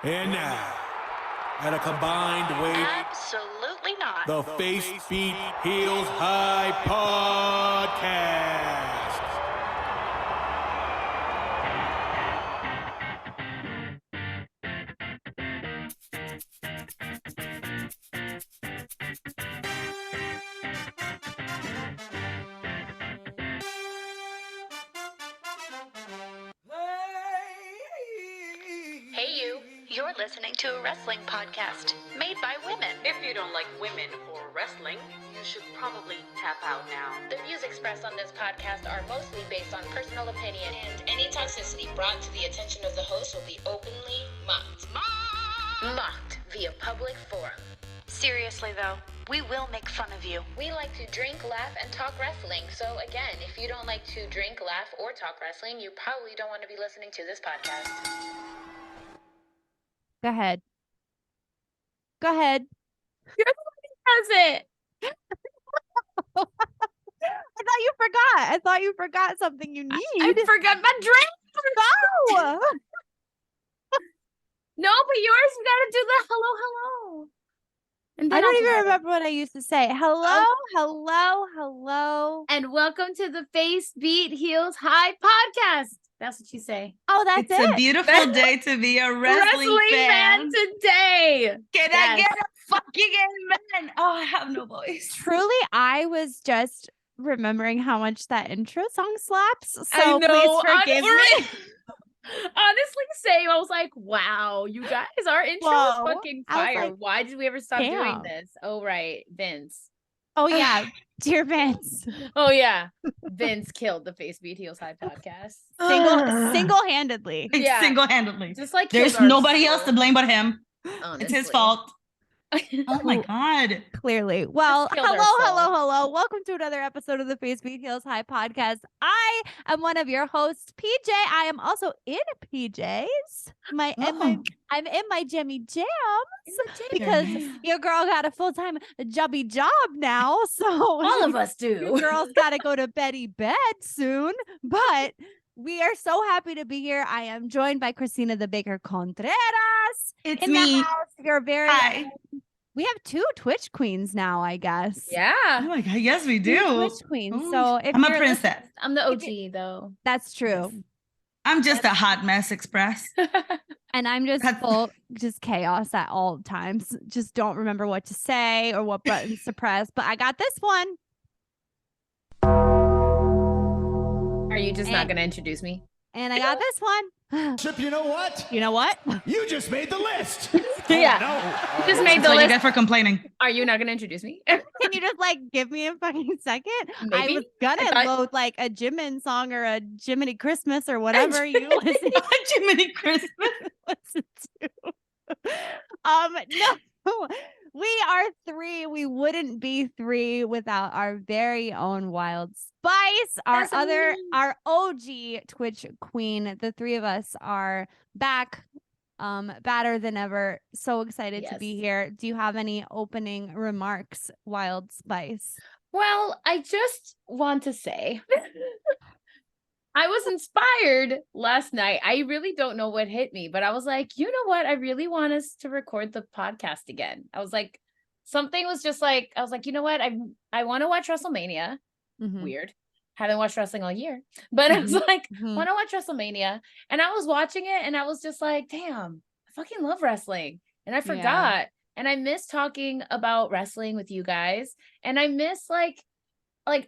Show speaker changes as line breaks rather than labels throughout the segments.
And now, at a combined weight,
Absolutely not.
the Face Beat Heels High Podcast.
Hey you, you're listening to a wrestling podcast made by women.
If you don't like women or wrestling, you should probably tap out now.
The views expressed on this podcast are mostly based on personal opinion, and any toxicity brought to the attention of the host will be openly mocked. Mocked via public forum. Seriously though, we will make fun of you. We like to drink, laugh, and talk wrestling. So again, if you don't like to drink, laugh, or talk wrestling, you probably don't want to be listening to this podcast.
Go ahead. Go ahead.
You're the one who does it.
I thought you forgot. I thought you forgot something you need.
I forgot my drink.
No.
No, but yours, you gotta do the hello. And
I
then
don't
I'll
even
do it.
remember what I used to say. Hello, hello.
And welcome to the Face Beat Heels High podcast. That's what you say.
Oh, that's
It's a
it.
beautiful day to be a wrestling fan.
today.
Can I
Yes.
get a fucking amen? Oh, I have no voice.
Truly, I was just remembering how much that intro song slaps. So
I know,
please forgive me.
Honestly, same. I was like, wow, you guys, our intro
Whoa.
is fucking
I was
fire.
like,
Why did we ever stop doing
damn.
this? Oh, right. Vince.
Oh yeah, dear Vince.
Oh, yeah. Vince killed the Face Beat Heels High podcast.
Single-handedly.
Yeah.
Single-handedly.
Just like
There's
killed our
nobody else to
soul,
blame but him. It's
honestly.
his fault. Oh my God.
Clearly. Well,
killed our
hello. Welcome to another episode of the Face Beat Heels High podcast. I am one of your hosts, PJ. I am also in PJs. I'm in my Jimmy Jams because your girl got a full-time job now. So
All of us do.
your girl's got to go to Betty bed soon. But we are so happy to be here. I am joined by Christina the Baker Contreras.
It's
In
me.
the house, you're very.
Hi.
We have two Twitch queens now, I guess.
Oh
Yeah.
my God. Yes, we
Two
do.
Twitch queens.
Ooh,
So if
I'm a
you're
princess.
I'm the OG, though.
that's true.
I'm just a hot mess express.
And I'm just
That's-
just chaos at all times. Just don't remember what to say or what buttons to press. But I got this one.
Are you just not
And-
going to introduce me?
And I got this one.
Chip, you know what?
You know what?
You just made the list.
Yeah.
No.
Just made
That's
the
what you
list.
get for complaining.
Are you not going to introduce me?
Can you just like give me a fucking second? I
Maybe.
was gonna
I thought-
load like a Jimin song or a Jiminy Christmas or whatever you listen
Jiminy Christmas.
listen to. No, we are three. We wouldn't be three without our very own Wild Spice,
That's me.
our OG Twitch queen. The three of us are back, badder than ever. So excited to be
Yes.
here. Do you have any opening remarks, Wild Spice?
Well, I just want to say I was inspired last night. I really don't know what hit me, but I was like, you know what? I really want us to record the podcast again. I was like, something was just like, I was like, you know what? I want to watch WrestleMania.
Mhm.
Weird. Haven't watched wrestling all year, but I was like,
Mhm.
want to watch WrestleMania. And I was watching it and I was just like, damn, I fucking love wrestling. And I forgot. And I miss talking about wrestling with you guys. And I miss like,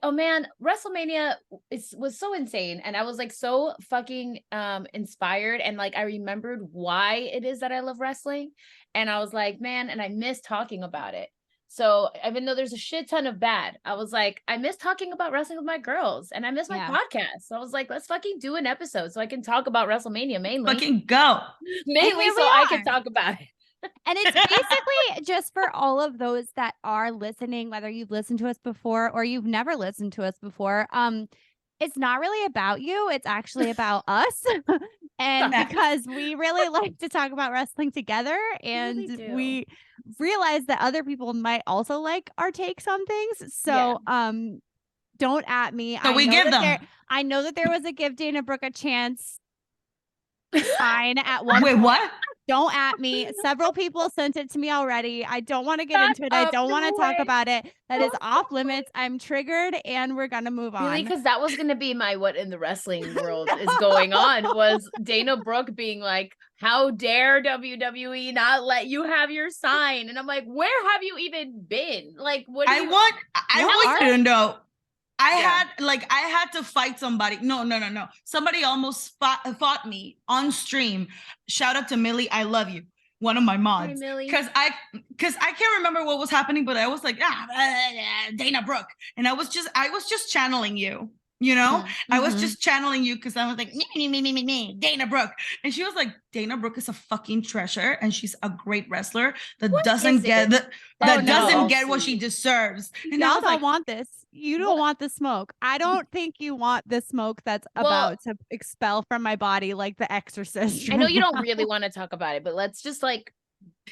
oh man, WrestleMania was so insane. And I was like so fucking inspired. And like I remembered why it is that I love wrestling. And I was like, man, and I miss talking about it. So even though there's a shit ton of bad, I was like, I miss talking about wrestling with my girls and I miss my
Yeah.
podcast. So I was like, let's fucking do an episode so I can talk about WrestleMania mainly.
Fucking go.
Mainly
here
so
we
I can
are.
talk about it.
And it's basically just for all of those that are listening, whether you've listened to us before or you've never listened to us before. It's not really about you. It's actually about us. And
Yeah.
because we really like to talk about wrestling together and
really do.
we realize that other people might also like our takes on things. So don't at me.
So we
know
give
that
them.
I know that there was a give Dana Brooke a chance sign at one
Wait, what?
Don't at me. Several people sent it to me already. I don't want to get into it. I
Not
don't want to
the
talk
way.
about it. That is off limits. I'm triggered and we're going to move on.
Really? Because that was going to be my what in the wrestling world is going on was Dana Brooke being like, how dare WWE not let you have your sign? And I'm like, where have you even been? Like, what do
I
you-
want you to know.
Yeah.
I had to fight somebody. No. Somebody almost fought me on stream. Shout out to Millie. I love you. One of my mods.
Hi, Millie.
Because I can't remember what was happening, but I was like, Dana Brooke. And I was just channeling you. You know, I was just channeling you because I was like, me, Dana Brooke. And she was like, Dana Brooke is a fucking treasure and she's a great wrestler that doesn't get doesn't get what she deserves. And I
Y'all
was
don't
like,
want this. You don't want the smoke. I don't think you want the smoke that's about to expel from my body like the exorcist.
I know you don't really want to talk about it, but let's just like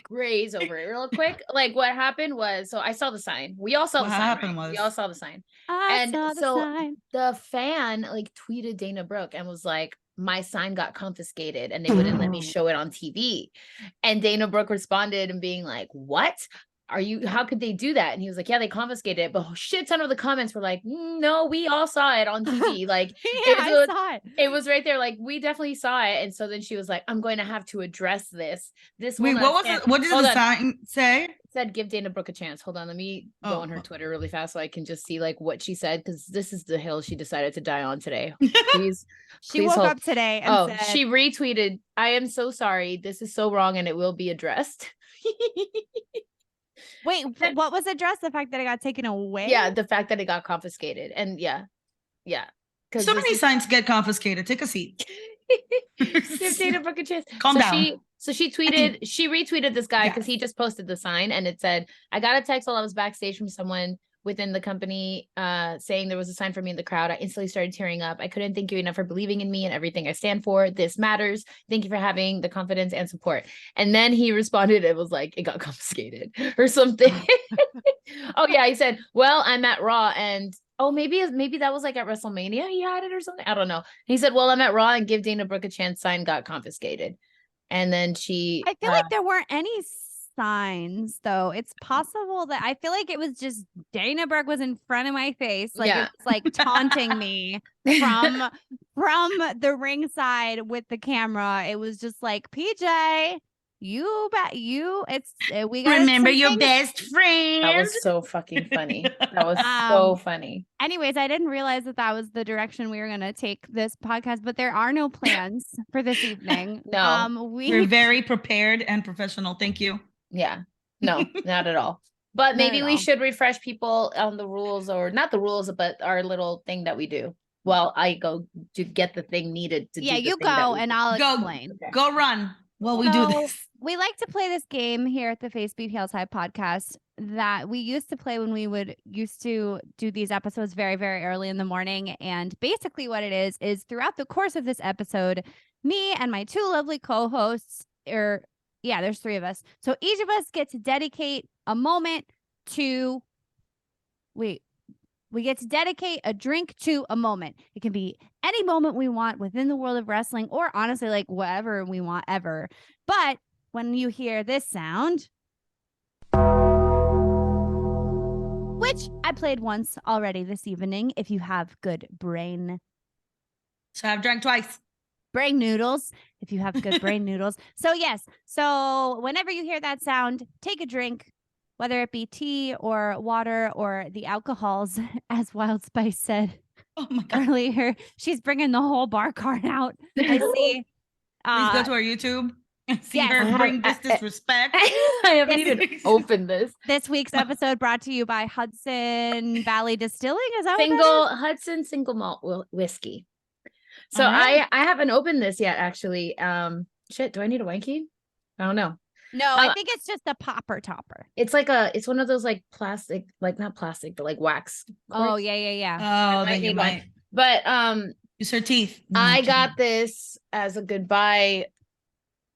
graze over it real quick. Like what happened was, so I saw the sign. We all saw the sign. Right? We all saw the sign.
I saw the sign.
The fan like tweeted Dana Brooke and was like, my sign got confiscated and they wouldn't let me show it on TV. And Dana Brooke responded and being like, what? How could they do that? And he was like, yeah, they confiscated it. But a shit ton of the comments were like, no, we all saw it on TV. Like,
I saw it.
It was right there. Like, we definitely saw it. And so then she was like, I'm going to have to address this.
Wait, what was it? What did the sign say?
It said, give Dana Brooke a chance. Hold on. Let me go on her Twitter really fast so I can just see like what she said. Because this is the hill she decided to die on today.
She woke up today and said,
she retweeted, I am so sorry. This is so wrong and it will be addressed.
Wait, what was addressed? The fact that it got taken away?
Yeah, the fact that it got confiscated. And yeah.
So many signs get confiscated. Take a seat.
Give Dana Brooke a chance.
Calm down.
She retweeted this guy because he just posted the sign and it said, I got a text while I was backstage from someone within the company saying there was a sign for me in the crowd. I instantly started tearing up. I couldn't thank you enough for believing in me and everything I stand for. This matters. Thank you for having the confidence and support. And then he responded, it was like, it got confiscated or something. Oh yeah, he said, well, I'm at Raw and maybe that was like at WrestleMania he had it or something. I don't know. He said, well, I'm at Raw and give Dana Brooke a chance sign got confiscated. And then I
feel like there weren't any signs though. It's possible that I feel like it was just Dana Brooke was in front of my face. Like it was like taunting me from the ringside with the camera. It was just like, PJ, we got
remember your best friend.
That was so fucking funny. That was so funny.
Anyways, I didn't realize that was the direction we were going to take this podcast, but there are no plans for this evening.
No,
we're very prepared and professional. Thank you.
Yeah, no, not at all. But maybe we should refresh people on the rules, or not the rules, but our little thing that we do. Well, I go to get the thing needed to do.
Yeah, you go and I'll explain.
Okay. Go run while we do this.
We like to play this game here at the Face Beat Heels High podcast that we used to play when we used to do these episodes very, very early in the morning. And basically what it is throughout the course of this episode, me and my two lovely co-hosts, there's three of us. So each of us get to dedicate a moment to, we get to dedicate a drink to a moment. It can be any moment we want within the world of wrestling, or honestly, like whatever we want ever. But when you hear this sound, which I played once already this evening, if you have good brain.
So I've drank twice.
Brain noodles, if you have good brain noodles. So yes, so whenever you hear that sound, take a drink, whether it be tea or water or the alcohols, as Wild Spice said earlier. She's bringing the whole bar card out. I see.
Please go to our YouTube and see her bring this disrespect.
I haven't even opened this.
This week's episode brought to you by Hudson Valley Distilling. Is that
Hudson single malt whiskey. So I haven't opened this yet, actually. Shit, do I need a wanky? I don't know.
No, I think it's just a popper topper.
It's it's one of those like plastic, like not plastic, but like wax.
Oh, yeah.
Oh, then you might.
But
use her teeth.
I got this as a goodbye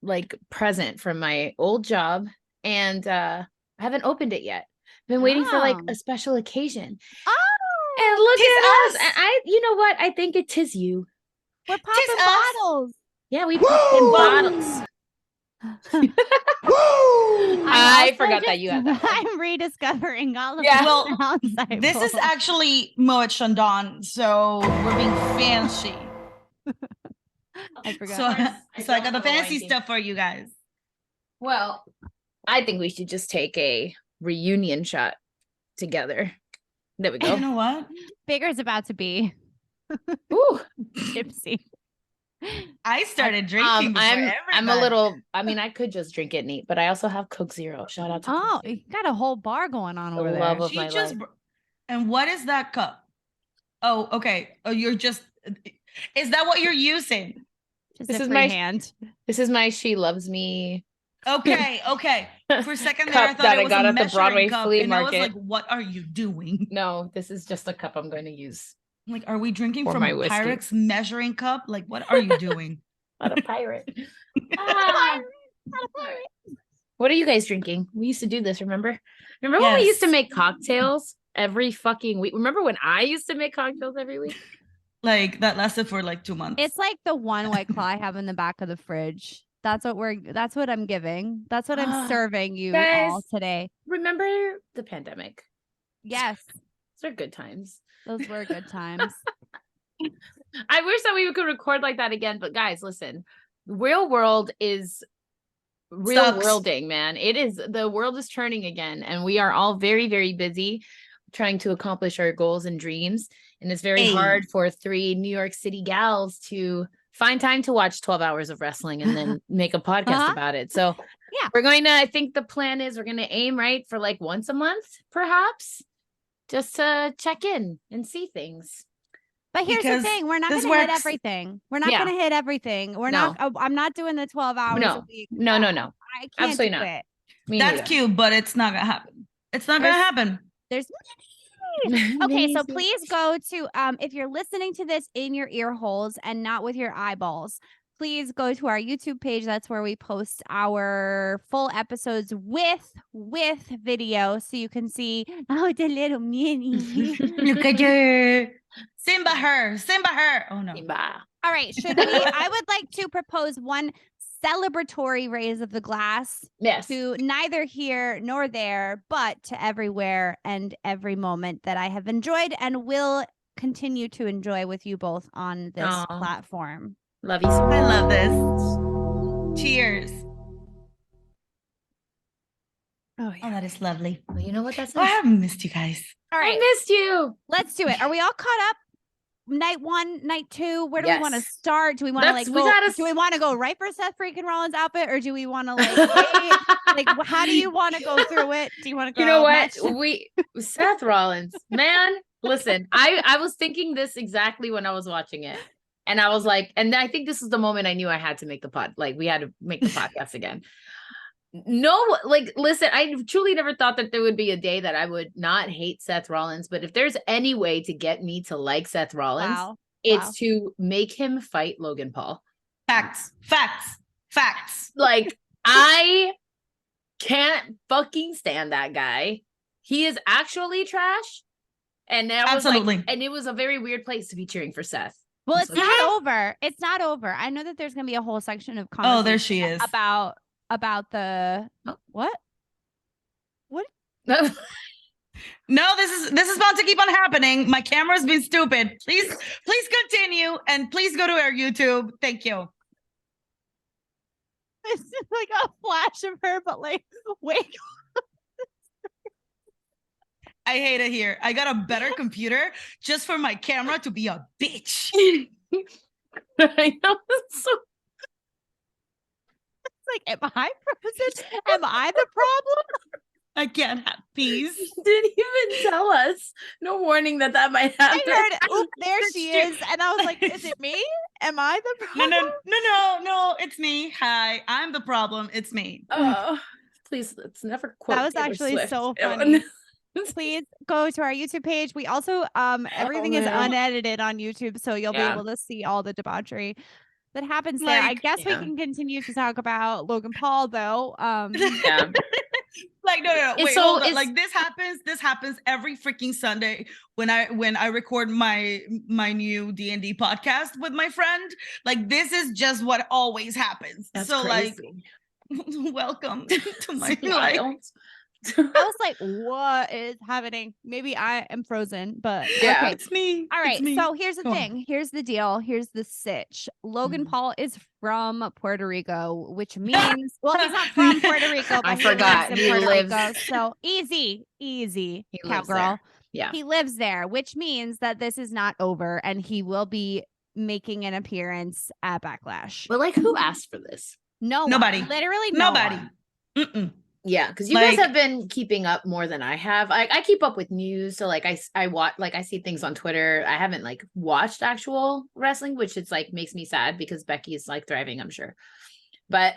like present from my old job, and I haven't opened it yet. Been waiting for like a special occasion.
Oh,
and look at us. And you know what? I think it is you.
We're popping bottles.
Yeah, we popped in bottles. I forgot that you had that one.
I'm rediscovering all of
Yeah.
the
Well,
sounds I
This is
pulled.
actually Moet Chandon, so we're being fancy.
I forgot.
So,
I
so I
don't
got the
have a
fancy
ranking.
stuff for you guys.
Well, I think we should just take a reunion shot together. There we
You
go.
know what?
Bigger's about to be
Ooh.
tipsy.
I started drinking before everybody.
I'm a little. I mean, I could just drink it neat, but I also have Coke Zero. Shout out to
Oh,
Coke Zero.
you got a whole bar going on
The
over
love
there.
of my life.
And what is that cup? Oh, okay. Oh, you're just. Is that what you're using?
Just
This
a
is
free
my-
hand.
This is my She Loves Me
Okay. For a second there,
cup
I thought
that
it
I
was
got
a
at the
measuring
Broadway
cup,
flea
and I was
market.
like, "What are you doing?"
No, this is just a cup I'm going to use.
Like, are we drinking
For
from
my
a
whiskey.
Pyrex measuring cup? Like, what are you doing?
Not a pirate. What are you guys drinking? We used to do this, remember? Remember when we used to
Yes.
make cocktails every fucking week? Remember when I used to make cocktails every week?
Like that lasted for like 2 months.
It's like the one White Claw I have in the back of the fridge. That's what I'm giving. That's what I'm serving you all
Guys.
today.
Remember the pandemic?
Yes,
Those are good times.
those were good times.
I wish that we could record like that again, but guys, listen. Real world is real
Sucks.
worlding, man. It is, the world is turning again, and we are all very, very busy trying to accomplish our goals and dreams. And it's very hard for 3 New York City gals to find time to watch 12 hours of wrestling and then make a podcast about it. So
Yeah.
we're going to, I think the plan is we're going to aim right for like once a month, perhaps, just to check in and see things.
But here's
Because
the thing: we're not
this
going to hit
works.
everything. We're not
Yeah.
going to hit everything. We're
No.
not. I'm not doing the 12 hours a
No,
week.
no.
I can't
Absolutely
do
not.
it.
Me
That's
neither.
cute, but it's not gonna happen. It's not gonna happen.
There's okay, so please go to if you're listening to this in your ear holes and not with your eyeballs, please go to our YouTube page. That's where we post our full episodes with video, so you can see the little mini.
Look at you. Simba her. Oh no.
Simba.
All right, should we? I would like to propose one celebratory raise of the glass
Yes.
to neither here nor there, but to everywhere and every moment that I have enjoyed and will continue to enjoy with you both on this
Aw.
platform.
Love you so much.
I love this. Cheers.
Oh,
Oh, that is lovely.
Well, you know what? That's
Oh, I
nice.
haven't missed you guys.
All
I
right,
missed you.
let's do it. Are we all caught up? Night 1, night 2. Where do we want to
Yes.
start? Do we want to
Let's-
like
we
go?
gotta
Do we
s-
want to go right for Seth freaking Rollins' outfit, or do we want to like wait? Like, how do you want to go through it? Do you want to go?
You know what?
match-
Seth Rollins, man, listen, I was thinking this exactly when I was watching it. And I was like, and I think this is the moment I knew I had to make the pod. Like, we had to make the podcast again. No, like, listen, I truly never thought that there would be a day that I would not hate Seth Rollins. But if there's any way to get me to like Seth Rollins,
Wow.
it's to make him fight Logan Paul.
Facts.
Like, I can't fucking stand that guy. He is actually trash. And that was
Absolutely.
like, and it was a very weird place to be cheering for Seth.
Well,
I'm
it's
so
not
sorry.
over. It's not over. I know that there's going to be a whole section of
Oh, there
conversation
she is.
about the
Oh.
what?
No, this is about to keep on happening. My camera's been stupid. Please continue and please go to our YouTube. Thank you.
It's just like a flash of her, but like, wait.
I hate it here. I got a better computer just for my camera to be a bitch.
I know. It's so
Like, am I frozen? Am I the problem?
I can't have peace.
didn't even tell us. No warning that might
I
happen.
heard, oop, there she is. And I was like, is it me? Am I the problem?
No, it's me. Hi, I'm the problem. It's me.
Oh, please, let's never quote.
That was
Taylor
actually
Swift.
so funny. Please go to our YouTube page. We also everything is
man.
unedited on YouTube, so you'll
Yeah.
be able to see all the debauchery that happens there. I
Like,
guess we
yeah.
can continue to talk about Logan Paul though.
Yeah.
Like no.
It's
Wait,
so-
hold on.
it's-
Like this happens every freaking Sunday when I record my new D&D podcast with my friend. Like this is just what always happens.
That's
so
crazy.
welcome to my life.
Smile.
I was like, what is happening? Maybe I am frozen, but
Yeah.
okay.
It's me.
All right.
It's me.
So here's the
Go on.
thing. Here's the deal. Here's the sitch. Logan Paul is from Puerto Rico, which means, well, he's not from Puerto Rico, but
I
he
forgot.
lives in
He
Puerto
lives-
Rico. So easy,
He lives
cowgirl.
there. Yeah.
He lives there, which means that this is not over and he will be making an appearance at Backlash.
But like, who asked for this?
No
Nobody.
one. Literally no
Nobody.
one.
Mm-mm.
Yeah, because you guys have been keeping up more than I have. I keep up with news, so like I watch, like I see things on Twitter. I haven't like watched actual wrestling, which it's like makes me sad because Becky's like thriving, I'm sure. But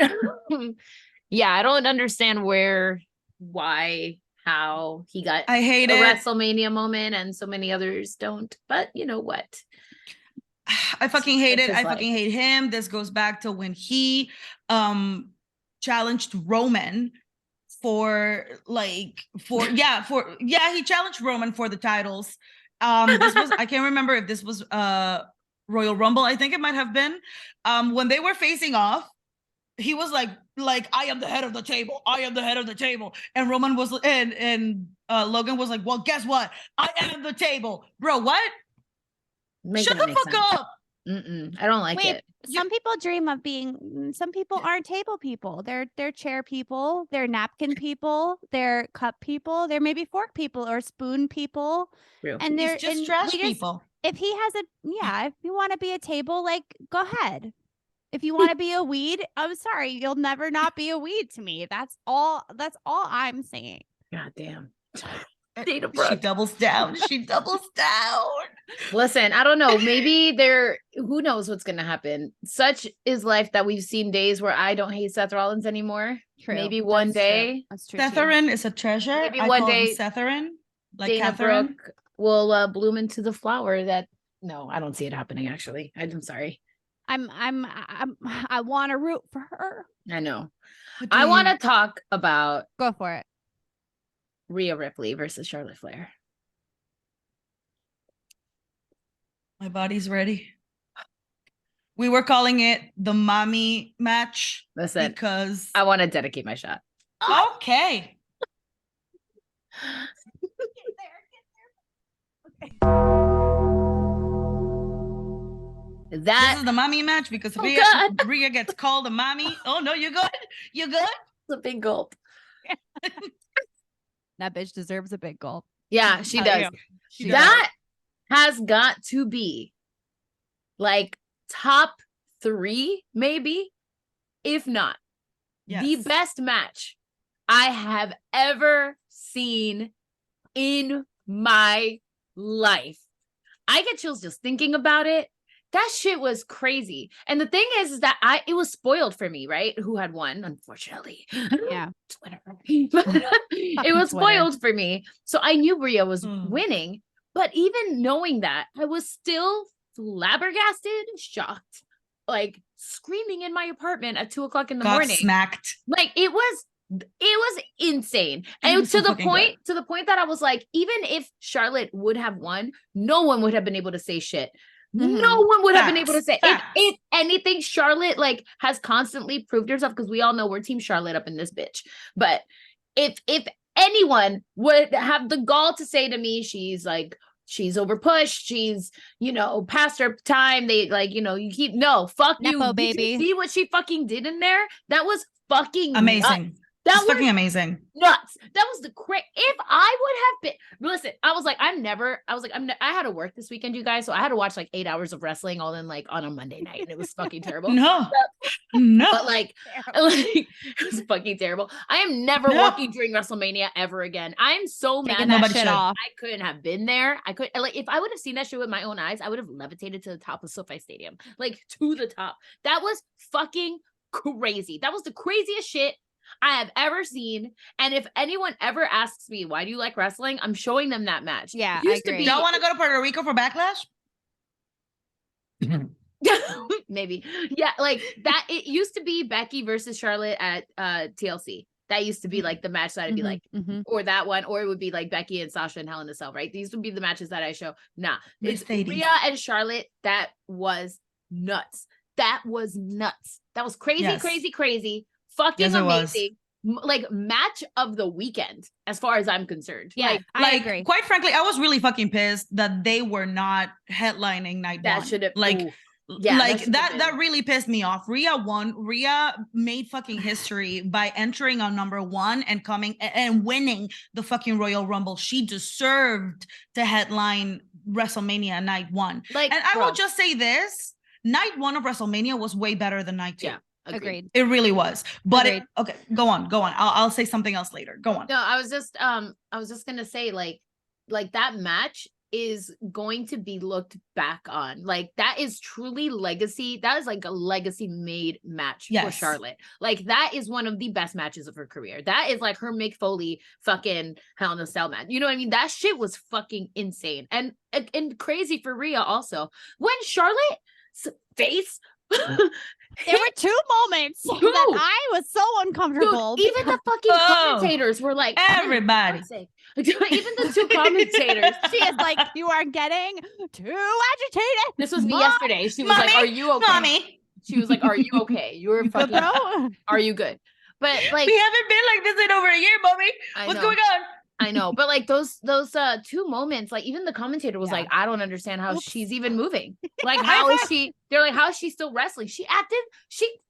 yeah, I don't understand why, how he got
I hate
a
it.
WrestleMania moment and so many others don't. But you know what?
I fucking hate
It's
it.
his
I fucking
life.
hate him. This goes back to when he challenged Roman he challenged Roman for the titles. This was, I can't remember if this was Royal Rumble. I think it might have been. When they were facing off, he was like I am the head of the table. I am the head of the table. And Roman was and Logan was like, well, guess what? I am the table. Bro, what? Shut the fuck up.
I don't like
Wait,
it.
some people dream of being, some people aren't table people. They're chair people, they're napkin people, they're cup people, they're maybe fork people or spoon people.
True.
And they're
He's just
and
trash
we just-
people.
If he has if you want to be a table, like, go ahead. If you want to be a weed, I'm sorry, you'll never not be a weed to me. That's all I'm saying.
God damn.
She doubles down. She doubles down.
Listen, I don't know. Maybe who knows what's going to happen. Such is life that we've seen days where I don't hate Seth Rollins anymore.
True.
Maybe one
That's true.
day
That's true. too.
Cetherin is a treasure.
Maybe
I
one
call him
day
Cetherin. Like
Dana
Catherine.
Brooke will bloom into the flower that, no, I don't see it happening actually. I'm sorry.
I want to root for her.
I know.
What do
I
you-
want to talk about
Go for it.
Rhea Ripley versus Charlotte Flair.
My body's ready. We were calling it the mommy match
Listen,
because
I want to dedicate my shot.
okay. This
That
is the mommy match because
Oh,
Rhea,
God.
Rhea gets called a mommy. Oh no, you good? You good?
is a big gulp.
That bitch deserves a big gulp.
Yeah, she
Oh,
does.
yeah. She does.
That has got to be like top 3, maybe, if not the
Yes.
best match I have ever seen in my life. I get chills just thinking about it. That shit was crazy. And the thing is that it was spoiled for me, right? Who had won, unfortunately.
Yeah.
Twitter. It was
Twitter.
spoiled for me. So I knew Rhea was
Mm.
winning. But even knowing that, I was still flabbergasted, shocked, like screaming in my apartment at 2:00 in the
Got
morning.
smacked.
Like it was insane.
It
And
was
to
so
the
fucking
point that I was like, even if Charlotte would have won, no one would have been able to say shit.
Mhm.
No one would have been able to
Facts.
say
Facts.
if anything. Charlotte like has constantly proved herself because we all know we're team Charlotte up in this bitch. But if anyone would have the gall to say to me, she's overpushed, she's past her time, they fuck you.
Nepo
Did you
baby.
see what she fucking did in there? That was fucking
Amazing.
nuts. That
It's
was
fucking amazing.
nuts. That was the if I would have been, listen, I was like, I had to work this weekend, you guys. So I had to watch like 8 hours of wrestling all in like on a Monday night. And it was fucking terrible.
No. No.
But like it was fucking terrible. I am never
No.
working during WrestleMania ever again. I'm so mad
Taking
that
that
Nobody
shit
should.
off.
I couldn't have been there. I could like if I would have seen that shit with my own eyes, I would have levitated to the top of SoFi Stadium, like to the top. That was fucking crazy. That was the craziest shit I have ever seen. And if anyone ever asks me, why do you like wrestling? I'm showing them that match.
Yeah,
It used
I agree.
Y'all want to go to Puerto Rico for Backlash?
Maybe. Yeah, like that. It used to be Becky versus Charlotte at TLC. That used to be like the match that I'd be like,
Mhm.
or that one, or it would be like Becky and Sasha and Hell in a Cell, right? These would be the matches that I show. Nah, it's
Mercedes.
Rhea and Charlotte. That was nuts. That was nuts. That was crazy,
Yes.
crazy, crazy. Fucking
Yes, it was.
amazing. Like match of the weekend, as far as I'm concerned.
Yeah, I agree.
Quite frankly, I was really fucking pissed that they were not headlining night
That
one.
should have
like
oof. Yeah,
like
should've
that
been.
really pissed me off. Rhea won. Rhea made fucking history by entering on number one and coming and winning the fucking Royal Rumble. She deserved to headline WrestleMania night one.
Like,
and I
bro.
will just say this: night one of WrestleMania was way better than night two.
Yeah, agreed.
It really was. But
Agreed.
okay, go on. I'll say something else later. Go on.
No, I was just gonna say like that match is going to be looked back on. Like that is truly legacy. That is like a legacy made match for
Yes.
Charlotte. Like that is one of the best matches of her career. That is like her Mick Foley fucking Hell in a Cell match. You know what I mean? That shit was fucking insane and crazy for Rhea also. When Charlotte's face
There were two moments that I was so uncomfortable.
Dude, even the fucking commentators were like,
everybody.
Even the two commentators.
She is like, you are getting too agitated.
This was me yesterday. She was like, are you okay?
Mommy.
She was like, are you okay? You're fucking,
Bro.
are you good? But like,
we haven't been like this in over a year, mommy. What's going on?
I know, but like those two moments, like even the commentator was like, I don't understand how she's even moving. Like, how is she? They're like, how is she still wrestling? She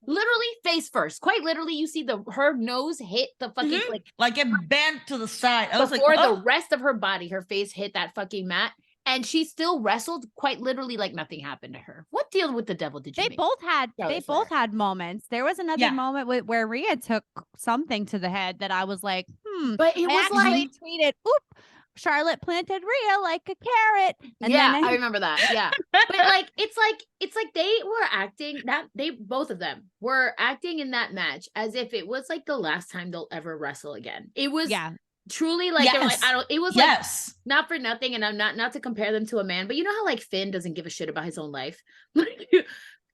literally face first, quite literally. You see her nose hit the fucking
like it bent to the side. I was like,
before the rest of her body, her face hit that fucking mat. And she still wrestled quite literally like nothing happened to her. What deal with the devil did you make?
They both had moments. There was another moment where Rhea took something to the head that I was like,
But it was like
tweeted, oop, Charlotte planted Rhea like a carrot. And
then I remember that. Yeah. But like it's like they were acting both of them were acting in that match as if it was like the last time they'll ever wrestle again. It was truly like they were like, it was like not for nothing, and I'm not to compare them to a man, but you know how like Finn doesn't give a shit about his own life.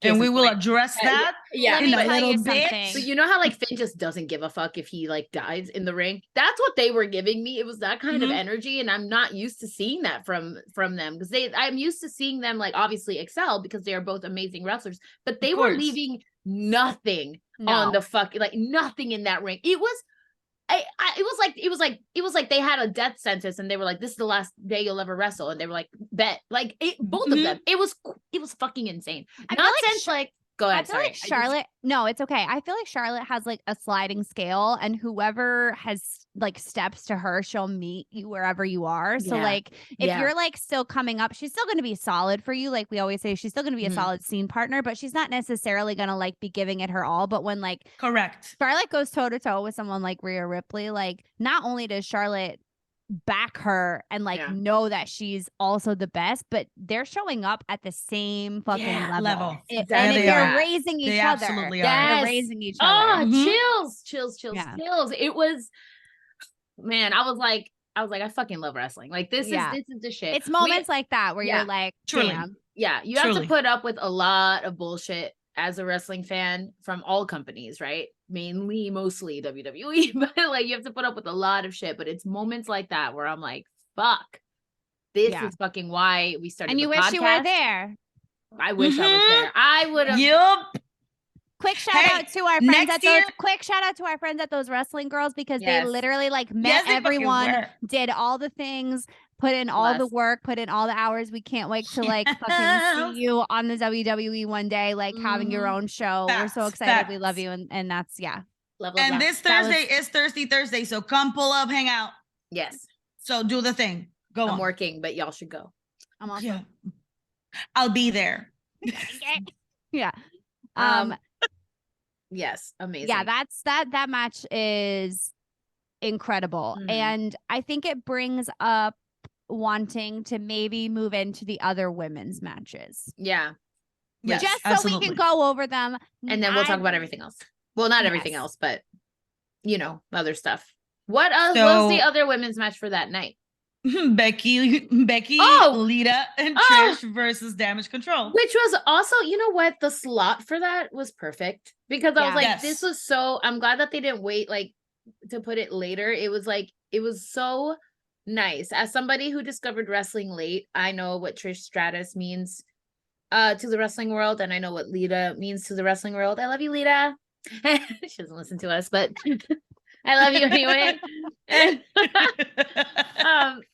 And we will address that in a little bit.
But you know how like Finn just doesn't give a fuck if he like dies in the ring? That's what they were giving me. It was that kind of energy, and I'm not used to seeing that from them, because I'm used to seeing them like obviously excel because they are both amazing wrestlers, but they were leaving nothing on the like nothing in that ring. It was it was like they had a death sentence and they were like, this is the last day you'll ever wrestle, and they were like, bet. Like both of them, it was fucking insane. Go ahead.
I feel like Charlotte. No, it's okay. I feel like Charlotte has like a sliding scale, and whoever has like steps to her, she'll meet you wherever you are. So like, if you're like still coming up, she's still going to be solid for you. Like we always say, she's still going to be a solid scene partner, but she's not necessarily going to like be giving it her all. But when like Charlotte goes toe to toe with someone like Rhea Ripley, like not only does Charlotte back her and like know that she's also the best, but they're showing up at the same fucking level. And if you're raising each other, they're raising each other.
Chills. It was, man, I was like, I fucking love wrestling. Like this is the shit.
It's moments like that where you're like, damn.
Yeah, you have to put up with a lot of bullshit as a wrestling fan from all companies, right? Mostly WWE, but like you have to put up with a lot of shit. But it's moments like that where I'm like, fuck, this is fucking why we started.
And you wish you were there.
I wish I was there. I would have.
Yup.
Quick shout out to our friends at those. Quick shout out to our friends at those wrestling girls, because they literally like met everyone, did all the things, put in all the work, put in all the hours. We can't wait to like fucking see you on the WWE one day, like having your own show. We're so excited. We love you, and that's
Love,
and this Thursday is Thirsty Thursday, so come pull up, hang out.
Yes.
So do the thing. Go on.
I'm working, but y'all should go.
I'm also.
I'll be there.
Yeah.
Yes, amazing.
Yeah, that match is incredible. And I think it brings up wanting to maybe move into the other women's matches.
Yeah.
Yes,
just so we can go over them.
And then we'll talk about everything else. Well, not everything else, but you know, other stuff. What else was the other women's match for that night?
Becky, Lita, and Trish versus Damage Control.
Which was also, you know what? The slot for that was perfect, because I was like, this was so, I'm glad that they didn't wait like to put it later. It was like, it was so nice. As somebody who discovered wrestling late, I know what Trish Stratus means to the wrestling world, and I know what Lita means to the wrestling world. I love you, Lita. She doesn't listen to us, but I love you anyway. And,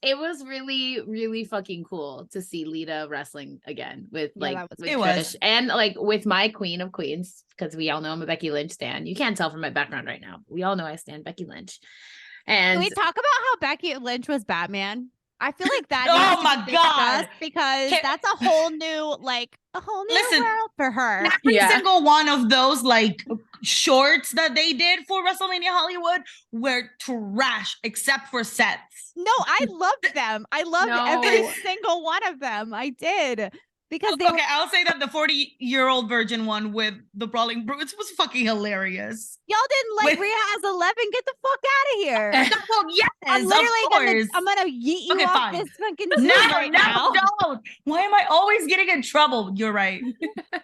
it was really, really fucking cool to see Lita wrestling again with
that was
with
It
Trish
was.
and like with my queen of queens, because we all know I'm a Becky Lynch stan. You can't tell from my background right now. We all know I stan Becky Lynch.
Can
And
we talk about how Becky Lynch was Batman? I feel like that
Oh
needs to
my
be
God.
discussed because
Can-
that's a whole new
Listen,
world for her.
Every
Yeah.
single one of those like shorts that they did for WrestleMania Hollywood were trash, except for Seth's.
No, I loved them. I loved every
No.
single one of them. I did because they
Okay, I'll say that the 40-year-old virgin one with the Brawling Brutes was fucking hilarious.
y'all didn't like
Wait.
Rhea as 11. Get the fuck out of here.
Well, yes,
I'm
of
literally
course.
gonna yeet you
Okay,
off
fine.
this fucking
No,
Zoom right
no,
now.
don't. Why am I always getting in trouble? You're right.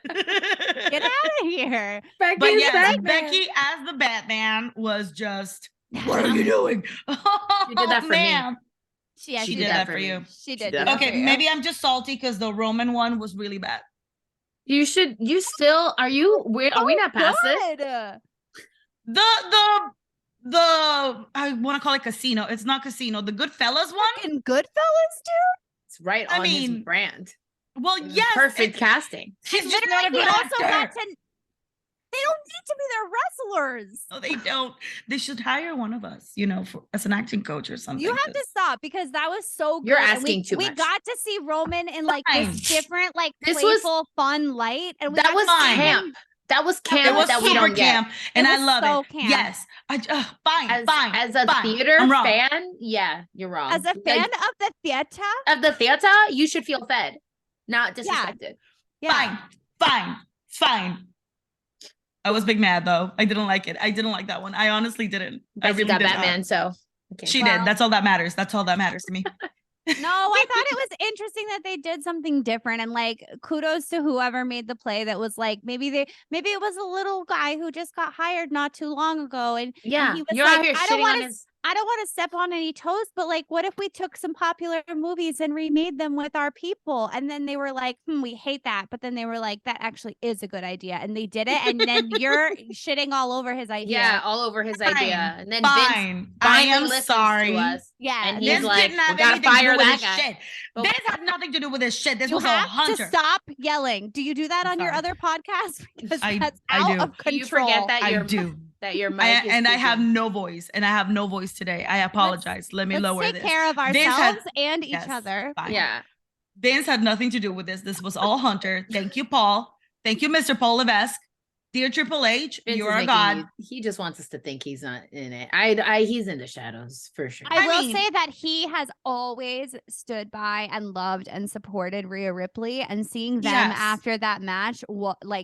Get out of here.
But
Becky's
yeah,
Batman.
Becky as the Batman was just, what are you doing?
She did that for me.
man.
Yeah,
She did that for
me.
you.
She did.
did
do
that
that
Okay,
for you.
maybe I'm just salty because the Roman one was really bad.
You still are we not past this?
Good.
The I want to call it Casino. It's not Casino. The Goodfellas one.
Fucking Goodfellas, dude.
It's right
I
on his
mean,
brand.
Well,
It was
yes,
perfect casting.
He's just
Literally,
not a
he
good
also got
actor.
to. They don't need to be their wrestlers.
No, they don't. They should hire one of us, as an acting coach or something.
You have to stop because that was so good.
You're
and
asking too
we
much.
got to see Roman in like
Fine.
this different, like
This was-
playful, fun light, and we
That
got
was
to see him-
camp. That was camp.
It was
that we
super
don't get.
camp, and I
was
love
so
it.
camp.
Yes, fine, fine.
As a
fine.
theater
I'm wrong.
fan, yeah, you're wrong.
As a fan of the theater.
of the theater, you should feel fed, not disrespected.
Yeah.
Fine. I was big mad though. I didn't like it. I didn't like that one. I honestly didn't. I
Becky
really
got
did not.
Batman, so okay.
She
Well-
did. That's all that matters. That's all that matters to me.
No, I thought it was interesting that they did something different, and like kudos to whoever made the play that was like maybe it was a little guy who just got hired not too long ago, and
Yeah,
he was
you're
like,
out here
I don't
shitting
want
on
to
his.
I don't want to step on any toes, but like, what if we took some popular movies and remade them with our people? And then they were like, we hate that. But then they were like, that actually is a good idea. And they did it. And then you're shitting all over his idea.
Yeah, all over his
Fine,
idea, and then Vince
Fine. I
finally
am
listens
sorry.
to us.
Yeah.
And he's
Vince
like,
didn't have
we gotta
anything to
fire
do with
that
this
guy.
shit.
But-
Vince had nothing to do with this shit. This
You
was a
have
hunter.
to stop yelling. Do you do that
I'm
on your
sorry.
other podcast? Because
I
that's
do.
out of control.
You forget that
I
your
do.
that your mic is
And I have
speaking.
no voice. And I have no voice today. I apologize. Let me
Let's
lower
take
this.
care of
Vince had-
ourselves and each
Yes,
other.
fine.
Yeah,
Vince had nothing to do with this. This was all Hunter. Thank you, Paul. Thank you, Mr. Paul Levesque. Dear Triple H,
Vince
you're
is
a
making
god.
He just wants us to think he's not in it. He's in the shadows for sure.
I
I
will
mean-
say that he has always stood by and loved and supported Rhea Ripley, and seeing them
Yes.
after that match,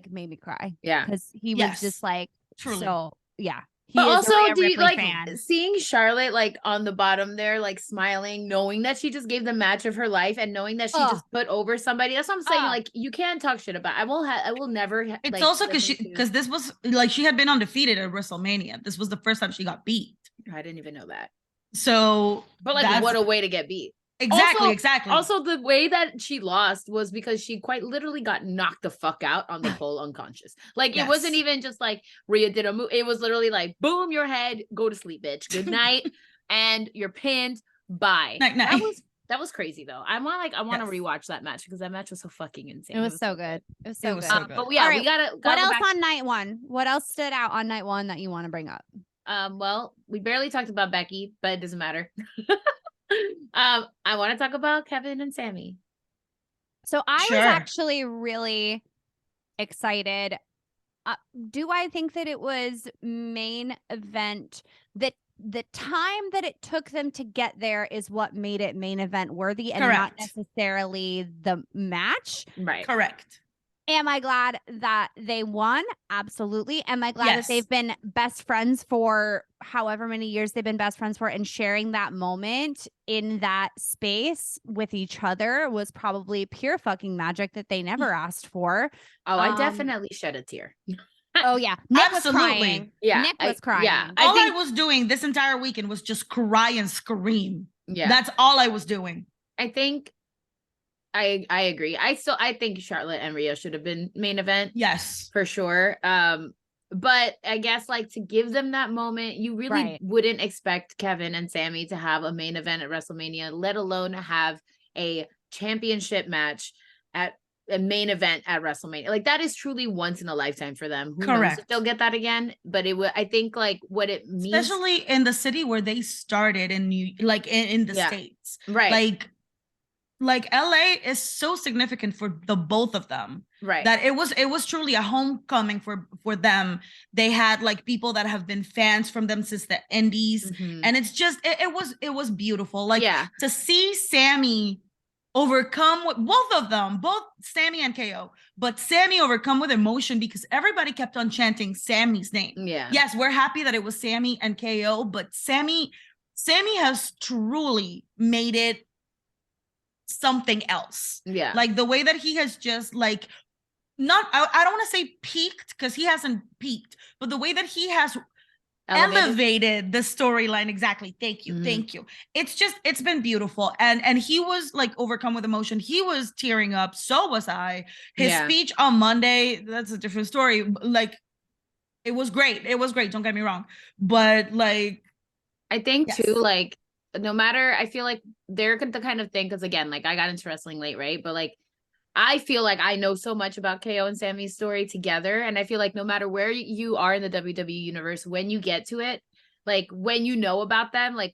made me cry
Yeah.
because he was
Yes.
just like,
Truly.
so yeah. He
But
is a
also,
Rhea
do you
Ripley
like
fan.
seeing Charlotte like on the bottom there, like smiling, knowing that she just gave the match of her life and knowing that she
Ugh.
just put over somebody? That's what I'm saying.
Ugh.
Like, you can't talk shit about. I will never.
It's
like,
also
listen to-
because this was like she had been undefeated at WrestleMania. This was the first time she got beat.
I didn't even know that.
So
But like,
that's-
what a way to get beat.
exactly.
Also, the way that she lost was because she quite literally got knocked the fuck out on the pole unconscious. Like, it wasn't
Yes.
even just like Rhea did a move. It was literally like, boom, your head, go to sleep, bitch. Good night. And you're pinned. Bye.
Night, night.
That was crazy though. I want to
Yes.
rewatch that match because that match was so fucking insane.
It was so good. It was so
was
good.
so good.
But yeah,
All right,
we gotta
What
go
else
back-
on night one? What else stood out on night one that you want to bring up?
Well, we barely talked about Becky, but it doesn't matter. I want to talk about Kevin and Sammy.
So I was
Sure.
actually really excited. Do I think that it was main event that the time that it took them to get there is what made it main event worthy and not
Correct.
necessarily the match?
Right.
Correct.
Am I glad that they won? Absolutely. Am I glad that
Yes.
they've been best friends for however many years they've been best friends for, and sharing that moment in that space with each other was probably pure fucking magic that they never asked for.
Oh, I
Um,
definitely shed a tear.
Oh yeah. Nick was
Absolutely.
crying.
Yeah,
Nick was
I-
crying.
yeah,
All I
think-
was doing this entire weekend was just cry and scream.
Yeah.
That's all I was doing.
I think I agree. I think Charlotte and Rhea should have been main event
Yes.
for sure. But I guess like to give them that moment, you really wouldn't expect Kevin and Sami to have a main event at WrestleMania, let alone have a championship match at a main event at WrestleMania. Like that is truly once in a lifetime for them. Who knows if they'll get that again? But it would, I think, like what it means,
especially in the city where they started in in the States,
right?
Like LA is so significant for the both of them,
right?
That it was truly a homecoming for them. They had like people that have been fans from them since the indies, and it's just it was beautiful. Like to see Sami overcome with both of them, both Sami and KO, but Sami overcome with emotion because everybody kept on chanting Sami's name. Yes, we're happy that it was Sami and KO, but Sami has truly made it something else. Like the way that he has just like I don't want to say peaked because he hasn't peaked, but the way that he has elevated the storyline. Exactly. Thank you. It's been beautiful, and he was like overcome with emotion. He was tearing up, so was I. His speech on Monday, that's a different story. Like it was great, don't get me wrong, but like
I think too, like no matter, I feel like they're the kind of thing, because again, like I got into wrestling late, right? But like I feel like I know so much about KO and Sami's story together, and I feel like no matter where you are in the WWE universe, when you get to it, like when you know about them, like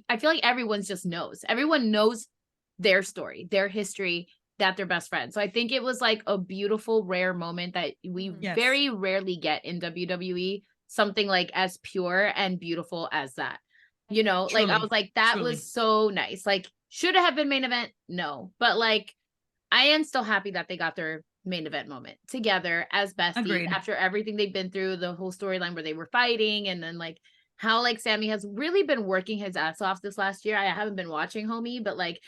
I feel like everyone knows their story, their history, that they're best friends. So I think it was like a beautiful, rare moment that we very rarely get in WWE, something like as pure and beautiful as that. You know, truly, like I was like, that was so nice. Like, should it have been main event? No. But like, I am still happy that they got their main event moment together as besties after everything they've been through, the whole storyline where they were fighting, and then like how like Sami has really been working his ass off this last year. I haven't been watching, homie, but like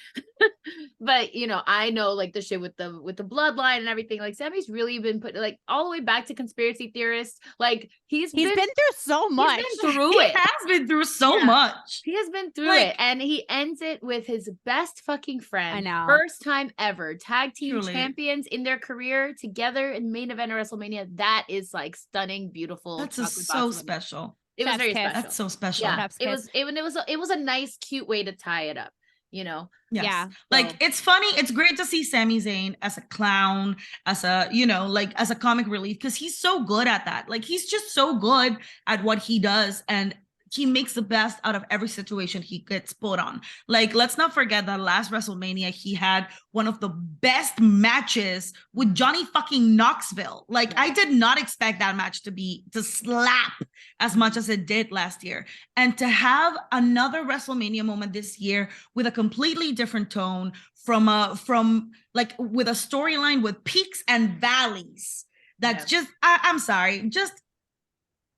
but you know, I know like the shit with the bloodline and everything. Like Sami's really been put like all the way back to conspiracy theorists. Like he's been
through so much.
He's been through
it. He has been through so much.
He has been through it, and he ends it with his best fucking friend. I know. First time ever tag team champions in their career together in main event of WrestleMania. That is like stunning, beautiful.
That's so special.
It was very special.
That's so special.
Yeah, it was a nice, cute way to tie it up. You know.
Yes. Yeah. Like it's funny. It's great to see Sami Zayn as a clown, as a, you know, like as a comic relief, because he's so good at that. Like he's just so good at what he does, and he makes the best out of every situation he gets put on. Like, let's not forget that last WrestleMania, he had one of the best matches with Johnny fucking Knoxville. Like, I did not expect that match to slap as much as it did last year. And to have another WrestleMania moment this year with a completely different tone, from like with a storyline with peaks and valleys. That's just, I'm sorry, just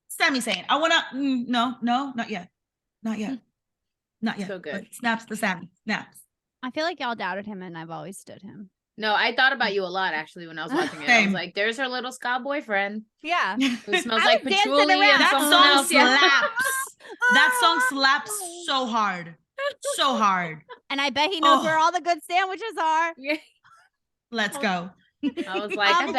Sami Zayn, I want to, no, not yet.
So good.
Snaps the Sami, snaps.
I feel like y'all doubted him, and I've always stood him.
No, I thought about you a lot, actually, when I was watching it. I was like, there's her little ska boyfriend.
Yeah.
Who smells like patchouli and
that
something
song
else.
Slaps. That song slaps so hard. So hard.
And I bet he knows where all the good sandwiches are.
Yeah.
Let's go.
I was like, I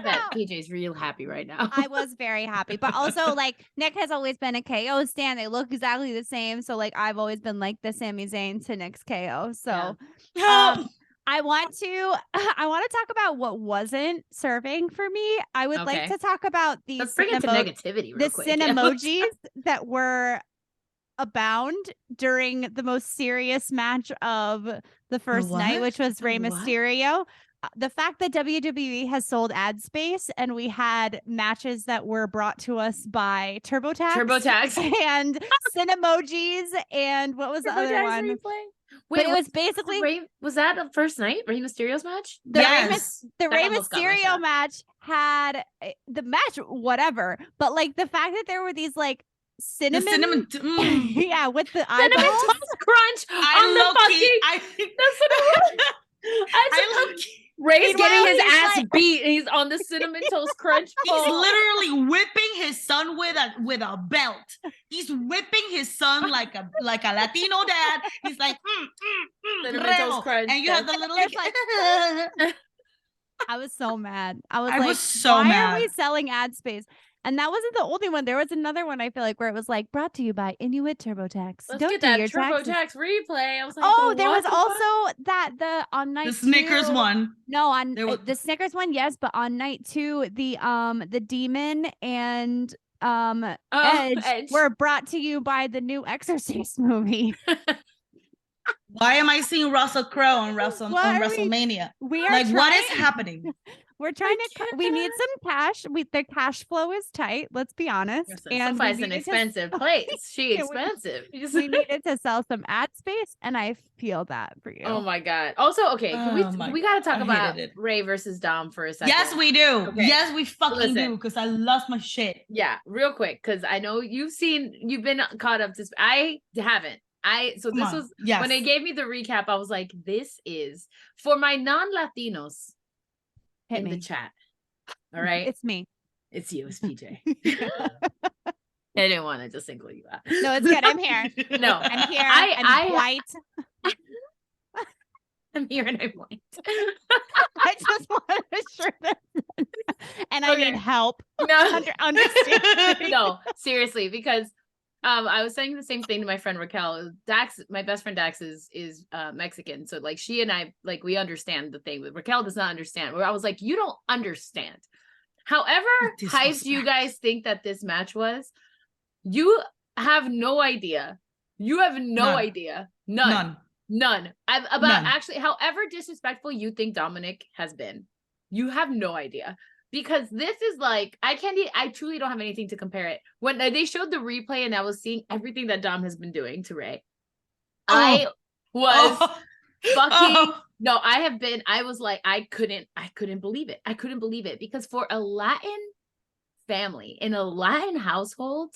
bet PJ's real happy right now.
I was very happy. But also, like, Nick has always been a KO stan. They look exactly the same. So, like, I've always been like the Sami Zayn to Nick's KO. So I want to talk about what wasn't serving for me. I would like to talk about these
Let's bring it to negativity real quick.
Cinemojis that were abound during the most serious match of the first night, which was Rey Mysterio. The fact that WWE has sold ad space, and we had matches that were brought to us by TurboTax and Cinemojis, and what was the other one?
Wait,
but it was basically
was that the first night Rey Mysterio's match?
The Rey Mysterio match had the match, whatever, but like the fact that there were these like cinnamon yeah, with the
cinnamon toast crunch on the fucking. That's what it was. I love. Ray's getting his ass beat, and he's on the cinnamon toast crunch pole.
He's literally whipping his son with a belt. He's whipping his son like a Latino dad. He's like
cinnamon toast crunch,
and you have the little
I was so mad. I was
so
why
mad.
are we selling ad space? And that wasn't the only one. There was another one I feel like where it was like brought to you by Inuit TurboTax.
Let's
Don't
get
do
that
your taxes.
TurboTax replay. I was like,
Oh, there
what
was
the fuck?
also the on night
The Snickers
two,
one.
No, on
There was-
the Snickers one, yes, but on night 2, the demon and Edge were brought to you by the new Exorcist movie.
Why am I seeing Russell Crowe on WrestleMania?
We are
Like,
trying,
what is happening?
We're trying to. We need some cash. The cash flow is tight. Let's be honest.
Listen,
and
someplace an expensive place. She
Yeah, we-
expensive.
we needed to sell some ad space, and I feel that for you.
Oh my god. Also, okay, can
Oh my
we got to talk
I
about
hated it.
Ray versus Dom for a second?
Yes, we do.
Okay.
Yes, we fucking
Listen.
do. Because I lost my shit.
Yeah, real quick, because I know you've been caught up to. I haven't. So
Come
this
on.
was
Yes.
when they gave me the recap. I was like, this is for my non-Latinos
Hit
in
me.
the chat. All right,
It's me.
it's you, it's PJ. I didn't want to just single you out.
No, it's good. I'm here.
No,
I'm here.
I-
I'm white.
I'm here and I'm white.
I just want to sure that. And I
Okay.
need help.
No,
Understand.
no, seriously, because I was saying the same thing to my friend Raquel. Dax, my best friend Dax is Mexican, so like she and I, like, we understand the thing, but Raquel does not understand. Where I was like, you don't understand. However hyped you guys think that this match was, you have no idea. You have no
None.
idea.
None.
None. About
None.
actually, however disrespectful you think Dominic has been, you have no idea. Because this is like, I truly don't have anything to compare it. When they showed the replay and I was seeing everything that Dom has been doing to Ray, I was fucking, no, I was like, I couldn't believe it. I couldn't believe it because for a Latin family, in a Latin household,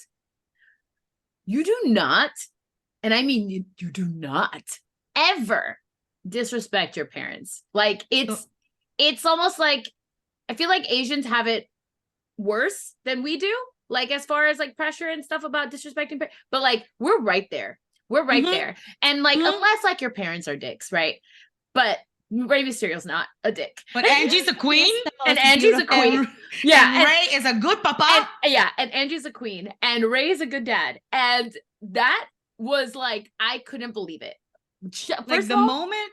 you do not, and I mean, you do not ever disrespect your parents. Like it's almost like, I feel like Asians have it worse than we do. Like as far as like pressure and stuff about disrespecting, but like we're right there. We're right there. And like, unless like your parents are dicks, right? But Rey Mysterio's not a dick.
But Angie's a queen.
And Angie's a queen. Yeah.
And Ray is a good papa.
And Angie's a queen. And Ray is a good dad. And that was like, I couldn't believe it.
Like the moment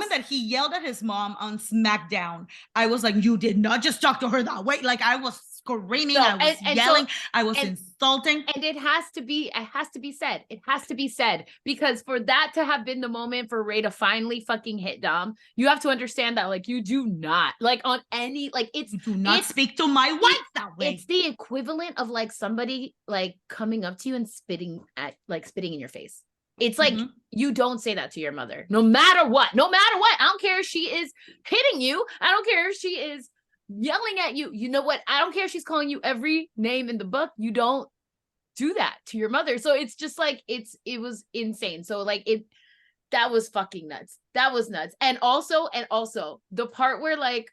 that he yelled at his mom on SmackDown, I was like, you did not just talk to her that way. Like I was screaming, I was yelling, I was insulting.
And it has to be said. It has to be said. Because for that to have been the moment for Ray to finally fucking hit Dom, you have to understand that like you do not like on any like
You do not speak to my wife that way.
It's the equivalent of like somebody like coming up to you and spitting in your face. It's like you don't say that to your mother, no matter what. I don't care if she is hitting you. I don't care if she is yelling at you. You know what? I don't care if she's calling you every name in the book. You don't do that to your mother. So it's just like it was insane. So like that was fucking nuts. That was nuts. And also the part where like,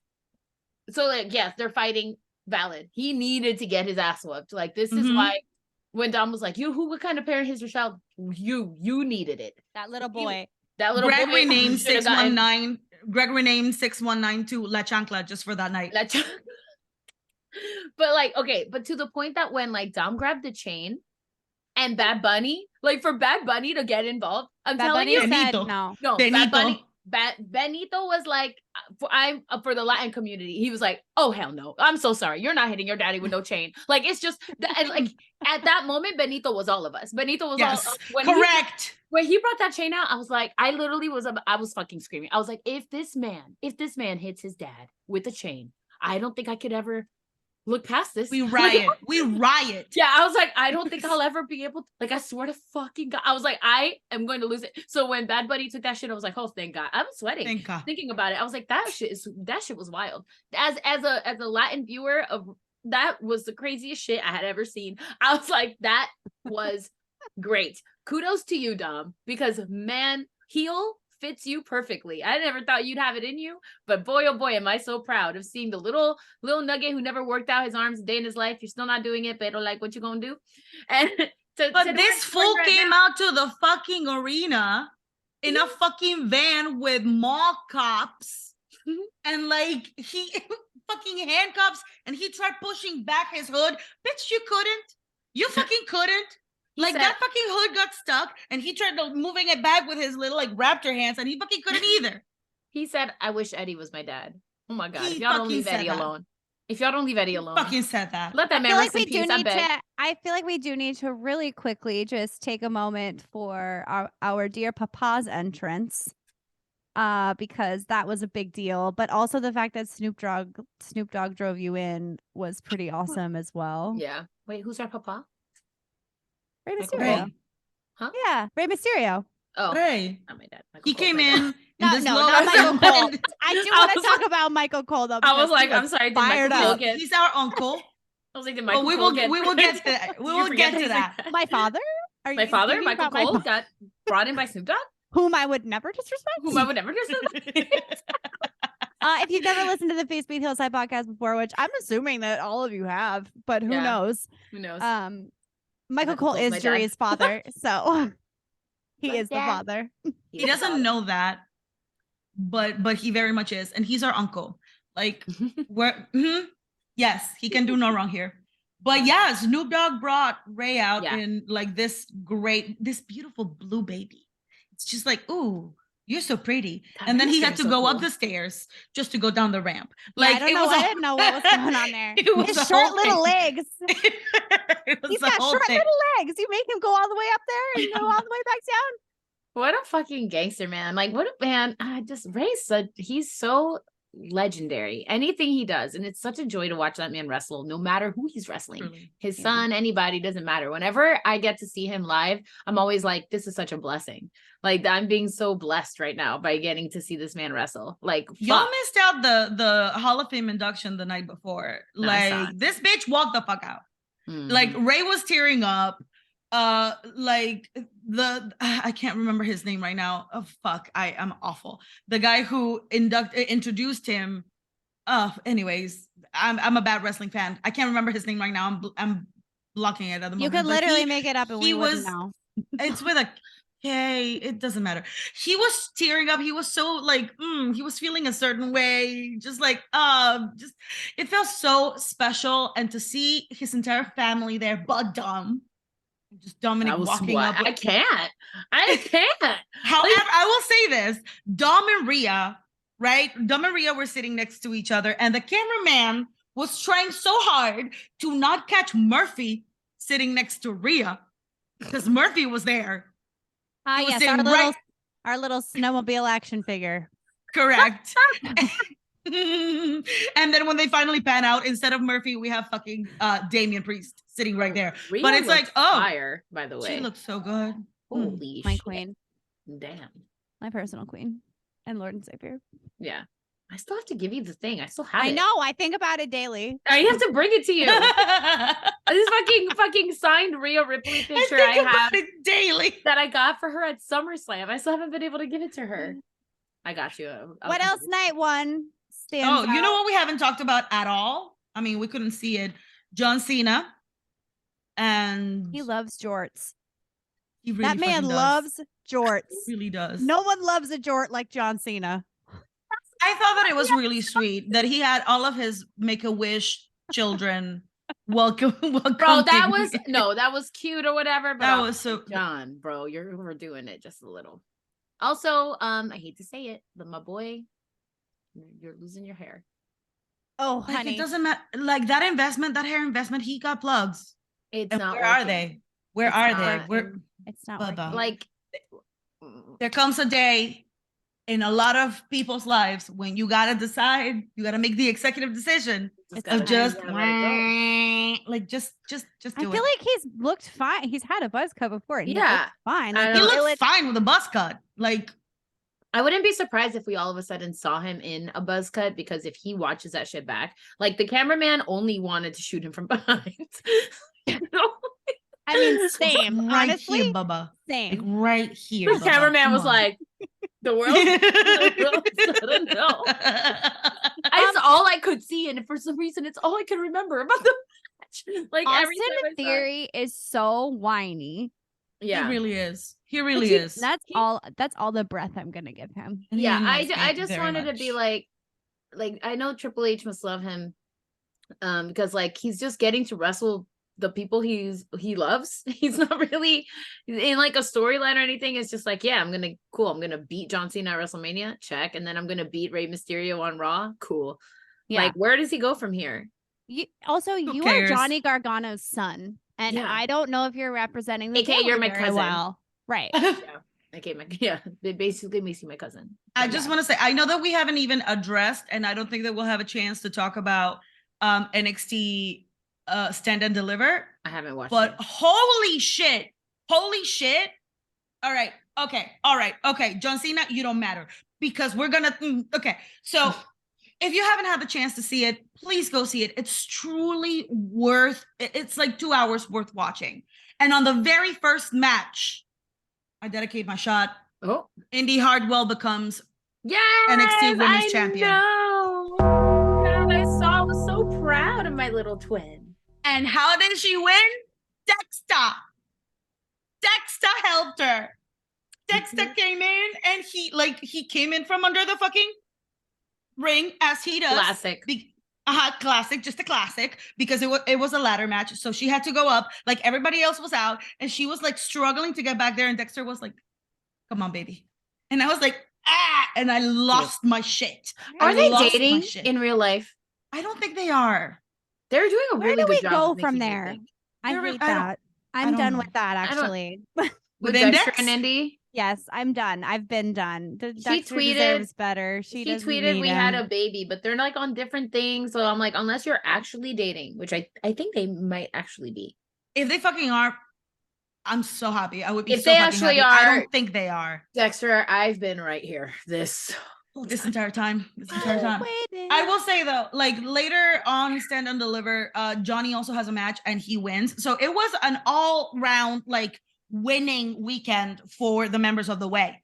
so like yes, they're fighting, valid. He needed to get his ass whooped. Like this is why. When Dom was like, what kind of parent is your child? You needed it.
That little boy.
Gregory named 619. Gregory named 6192 La Chancla just for that night.
But like, okay, but to the point that when like Dom grabbed the chain and Bad Bunny, like for Bad Bunny to get involved, I'm telling you,
no.
Benito.
Benito was like, for the Latin community, he was like, oh hell no, I'm so sorry, you're not hitting your daddy with no chain. Like it's just and like at that moment, Benito was all of us. Benito was all
correct.
When he brought that chain out, I was like, I was fucking screaming. I was like, if this man hits his dad with a chain, I don't think I could ever look past this.
We riot. We riot.
Yeah, I was like, I don't think I'll ever be able to, like, I swear to fucking God. I was like, I am going to lose it. So when Bad Bunny took that shit, I was like, oh, thank God. I was sweating.
Thank God.
Thinking about it. I was like, that shit was wild. As a Latin viewer of that was the craziest shit I had ever seen. I was like, that was great. Kudos to you, Dom, because man, heel fits you perfectly. I never thought you'd have it in you, but boy, oh boy, am I so proud of seeing the little nugget who never worked out his arms a day in his life. You're still not doing it, but like, what you gonna do? And
but this fool came out to the fucking arena in a fucking van with mall cops, and like he fucking handcuffs and he tried pushing back his hood. Bitch, you couldn't. You fucking couldn't. Like that fucking hood got stuck and he tried moving it back with his little like raptor hands and he fucking couldn't either.
He said, I wish Eddie was my dad. Oh my God.
He
If y'all don't
fucking
leave
said
Eddie
that.
alone. If y'all don't leave Eddie alone.
Fucking said that.
Let that
I
man
feel
rest
like
in
we do
peace. I
need
beg.
to. I feel like we do need to really quickly just take a moment for our dear Papa's entrance, because that was a big deal. But also the fact that Snoop Dogg drove you in was pretty awesome as well.
Yeah. Wait, who's our papa?
Rey
Michael
Mysterio.
Cole? Huh?
Yeah, Rey Mysterio.
Oh,
Hey,
not my dad. Michael
he
Cole's
came
my dad.
in this
No,
low.
not Michael Cole.
and-
I do
I
want to
was
talk
like-
about Michael Cole though.
I was
because he
like, I'm sorry, did Michael
fired
Cole
up.
get?
He's our uncle.
I was like, did
But
Michael
we
Cole
will
get?
we will get to that.
Did
We
you
will
forget
get to
he's
that.
like
My father? Are
My
you
father,
thinking
Michael
about my
Cole,
fa-
got brought in by Snoop Dogg,
whom I would never disrespect.
whom I would never disrespect.
If you've never listened to the Face Beat Hillside podcast before, which I'm assuming that all of you have, but who
Yeah.
knows?
Who knows?
Michael
Michael
Cole
Cole's my
is
dad.
Juri's father, so he
My
is the
dad.
father.
He doesn't know that, but he very much is, and he's our uncle. Like we're yes, he can do no wrong here. But yeah, Snoop Dogg brought Ray out
Yeah.
in like this beautiful blue baby. It's just like, ooh, you're so pretty.
God,
And then he
Rey
had to
Mysterio's so
go up
cool.
the stairs just to go down the ramp.
Yeah,
Like
I don't
it
know.
was
I
a-
didn't know what was going on there.
It was
His
a
short
whole
little
thing.
legs.
It was
He's
the
got
whole
short
thing.
little legs. You make him go all the way up there and go all the way back down.
What a fucking gangster, man. Like, what a man. Ray's he's so legendary. Anything he does. And it's such a joy to watch that man wrestle, no matter who he's wrestling.
Truly.
His
Yeah.
son, anybody, doesn't matter. Whenever I get to see him live, I'm always like, this is such a blessing. Like, I'm being so blessed right now by getting to see this man wrestle. Like,
Y'all
fuck.
missed out the Hall of Fame induction the night before.
No, I saw
Like
it.
this bitch walked the fuck out.
Mhm.
Like Ray was tearing up. Like I can't remember his name right now. Oh fuck, I'm awful. The guy who introduced him. Anyways, I'm a bad wrestling fan. I can't remember his name right now. I'm blocking it at the moment.
You could
but
literally make it up and
he
we wouldn't
was-
know.
It's with a K. It doesn't matter. He was tearing up. He was so like, he was feeling a certain way. Just like, just it felt so special. And to see his entire family there, but Dom, just Dominic
That was
walking
what?
up.
I can't.
However, I will say this: Dom and Rhea, right? Dom and Rhea were sitting next to each other, and the cameraman was trying so hard to not catch Murphy sitting next to Rhea because Murphy was there.
Ah,
He was
yes,
sitting right-
our little snowmobile action figure.
Correct. And then when they finally pan out, instead of Murphy, we have fucking Damian Priest sitting right there.
Rhea
But it's like,
looked
oh,
fire, by the way.
she looks so good.
Holy
My
shit.
queen,
Damn.
my personal queen, and Lord and Savior.
Yeah. I still have to give you the thing. I still have it.
I know. I think about it daily.
I have to bring it to you.
I
This fucking signed Rhea Ripley picture I
think
have
about it daily.
that I got for her at SummerSlam. I still haven't been able to give it to her. I got you.
What else? Night one stands.
Oh, you know
out?
what we haven't talked about at all? I mean, we couldn't see it. John Cena. And
He loves jorts.
he really
That man
fucking does.
loves jorts.
He really does.
No one loves a jort like John Cena.
I thought that it was really sweet that he had all of his Make-A-Wish children welcome.
Bro, that was cute or whatever. But
That
I
was so-
John, bro, you're overdoing it just a little. Also, I hate to say it, but my boy, you're losing your hair.
Oh,
like
honey.
it doesn't matter. Like that investment, that hair investment, he got plugs.
It's
And
not
where are
working.
they? Where
It's
are
not
they?
working.
Where
It's not
Bubba.
working.
Like,
there comes a day in a lot of people's lives when you gotta decide, you gotta make the executive decision
just
of
gotta
just
let it go.
like just
I
do
feel
it.
like he's looked fine. He's had a buzz cut before. And he
Yeah.
looked fine.
I
Like,
He
know.
looks fine with a buzz cut. Like
I wouldn't be surprised if we all of a sudden saw him in a buzz cut, because if he watches that shit back, like the cameraman only wanted to shoot him from behind. You know?
I mean, same.
right
Honestly,
here, Bubba. Like
same.
right here.
The
Bubba.
cameraman
Come
was
on.
like, the world, the world doesn't know. That's all I could see, and for some reason, it's all I could remember about the match. Like every
Austin
time I saw it.
Theory is so whiny.
Yeah,
He really is. He really
he-
is.
That's all the breath I'm gonna give him.
And he
yeah.
annoys me
I just
very
wanted to be
much.
like I know Triple H must love him because like he's just getting to wrestle the people he loves. He's not really in like a storyline or anything. It's just like, yeah, I'm gonna beat John Cena at WrestleMania, check, and then I'm gonna beat Rey Mysterio on Raw, cool.
Yeah.
Like, where does he go from here?
You are
cares?
Johnny Gargano's son, and
Yeah.
I don't know if you're representing the
AKA,
family
you're my
very
cousin.
well. Right.
Yeah, okay, it basically makes you my cousin.
I just want to say, I know that we haven't even addressed, and I don't think that we'll have a chance to talk about NXT Stand and Deliver.
I haven't watched
But
it.
holy shit. All right. Okay. John Cena, you don't matter because we're gonna. Okay. So if you haven't had the chance to see it, please go see it. It's truly worth. It's like 2 hours worth watching. And on the very first match, I dedicate my shot.
Oh,
Indy Hardwell becomes
yes,
NXT Women's Champion.
Know. God, I was so proud of my little twin.
And how did she win? Dexter helped her. Dexter came in and he came in from under the fucking ring as he does.
Classic.
Classic, just a classic, because it was a ladder match. So she had to go up, like everybody else was out, and she was like struggling to get back there. And Dexter was like, come on, baby. And I was like, and I lost my shit.
Are they dating in real life?
I don't think they are.
They're doing a really
Where do
good
we
job.
go
of
from
making me
there?
think.
I
They're
hate
I don't-
that.
I
I'm
don't
done
know.
with that, actually.
With
Dexter
Index?
and Indy.
Yes, I'm done. I've been done. Dexter
tweeted-
deserves better. She
tweeted we had
him.
a baby, but they're like on different things. So I'm like, unless you're actually dating, which I think they might actually be.
If they fucking are, I'm so happy. I would be
If
so
they
fucking
actually
happy. I
are-
don't think they are.
Dexter, I've been right here. This
Entire time.
I'm
I will say though, like later on Stand and Deliver, Johnny also has a match and he wins. So it was an all-round like winning weekend for the members of the Way.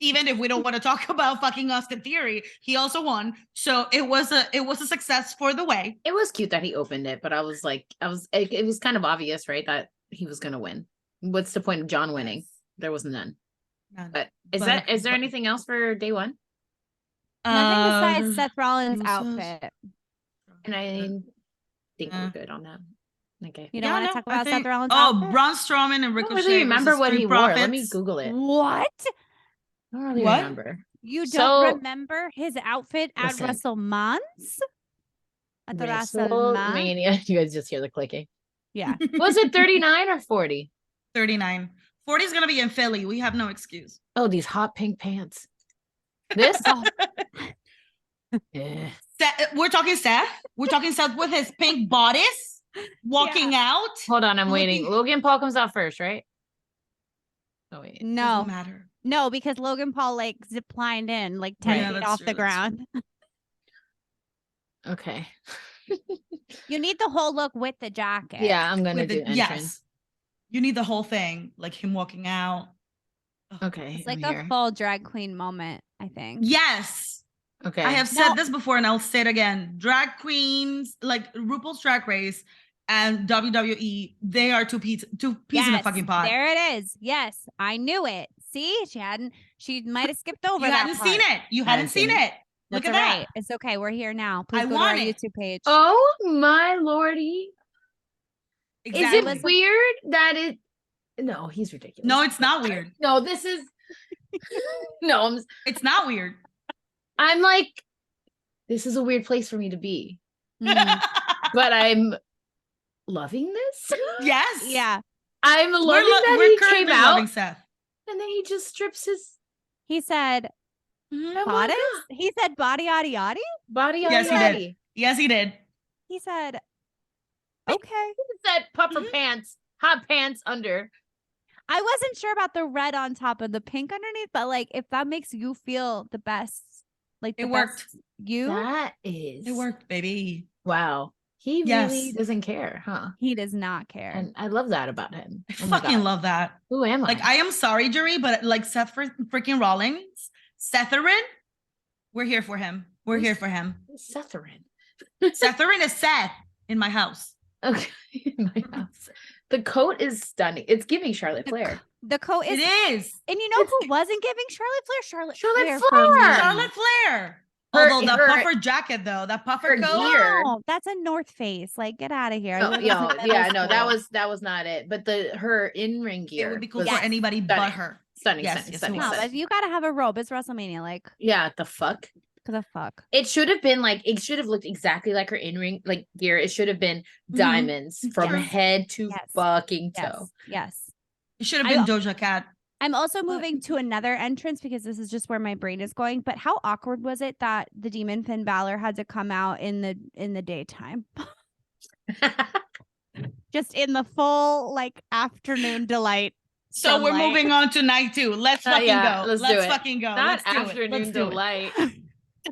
Even if we don't want to talk about fucking Austin Theory, he also won. So it was a success for the Way.
It was cute that he opened it, but it was kind of obvious, right, that he was gonna win. What's the point of John winning? There was none. But is there anything else for day one?
Nothing besides Seth Rollins' outfit.
And I think we're good on that. Okay.
You don't want to talk about Seth Rollins'
Oh,
outfit?
Braun Strowman and
I don't
Ricochet.
really remember
versus
what
Street
he wore. Let me
Profits.
Google it.
What?
I don't really
What?
remember.
You
So-
don't remember his outfit at
Listen.
WrestleMania? At the WrestleMania?
WrestleMania. You guys just hear the clicking.
Yeah.
Was it 39 or 40?
39. 40 is gonna be in Philly. We have no excuse.
Oh, these hot pink pants. This? Yeah.
We're talking Seth. We're talking Seth with his pink bodice walking out.
Hold on, I'm waiting. Logan Paul comes out first, right? Oh wait.
No.
Doesn't matter.
No, because Logan Paul like ziplined in like 10
Yeah,
feet
that's
off
true,
the
that's
ground.
Okay.
You need the whole look with the jacket.
Yeah, I'm gonna
With
do
the-
entrance.
yes. You need the whole thing, like him walking out.
Okay.
It's like
I'm
a
here.
full drag queen moment, I think.
Yes.
Okay.
I have said
No.
this before and I'll say it again. Drag queens, like RuPaul's Drag Race and WWE, they are two peas in a
Yes,
fucking pod.
There it is. Yes, I knew it. See, she might have skipped over
You
that
hadn't
part.
seen it. You hadn't seen it. Look
That's
at
all
that.
right. It's okay. We're here now. Please
I
go to our
want it.
YouTube page.
Oh my lordy.
Exactly.
Is it weird that it No, he's ridiculous.
No, it's not weird.
No, this is no,
It's not weird.
I'm like, this is a weird place for me to be.
Mhm.
But I'm loving this.
Yes.
Yeah.
I'm loving that
we're
he
currently
came out
loving Seth.
and then he just strips his
He said
oh my
bodice.
God.
He said body, yaddy, yaddy.
Body
Yes, he
on
did. Yes, he did.
He said, okay.
He said puffer pants, hot pants under.
I wasn't sure about the red on top and the pink underneath, but like if that makes you feel the best, like
It
the
worked.
best you,
That is
It worked, baby.
Wow. He
Yes.
really doesn't care, huh?
he does not care.
And I love that about him.
I
Oh my
fucking
God.
love that.
Who am I?
Like, I am sorry, Jury, but like Seth freaking Rollins, Setherin, we're here for him. We're here for him.
Setherin.
Setherin is Seth in my house.
Okay. In my house. The coat is stunning. It's giving Charlotte Flair.
The coat is,
It is.
and you know who wasn't giving Charlotte Flair?
Charlotte
for me.
Flair.
Charlotte Flair. Although the puffer jacket though, that puffer
her
coat.
gear.
No, that's a North Face. Like, get out of here. I
No,
lived in middle
no,
school.
that was not it. But her in-ring gear.
It would be cool
was
for anybody but
stunning.
her.
Stunning,
Yes,
stunning,
yes,
stunning,
it was.
No,
stunning.
but you gotta have a robe. It's WrestleMania. Like,
Yeah, the fuck.
the fuck.
It should have been like, it should have looked exactly like her in-ring like gear. It should have been diamonds from
Yes.
head to
Yes.
fucking
Yes.
toe.
Yes.
It should have been Doja Cat.
I'm also moving to another entrance because this is just where my brain is going. But how awkward was it that the demon Finn Balor had to come out in the daytime? Just in the full like afternoon delight.
So we're moving on to night 2. Let's fucking go.
Let's
fucking go.
Not
Let's do it.
afternoon
Let's do it.
delight.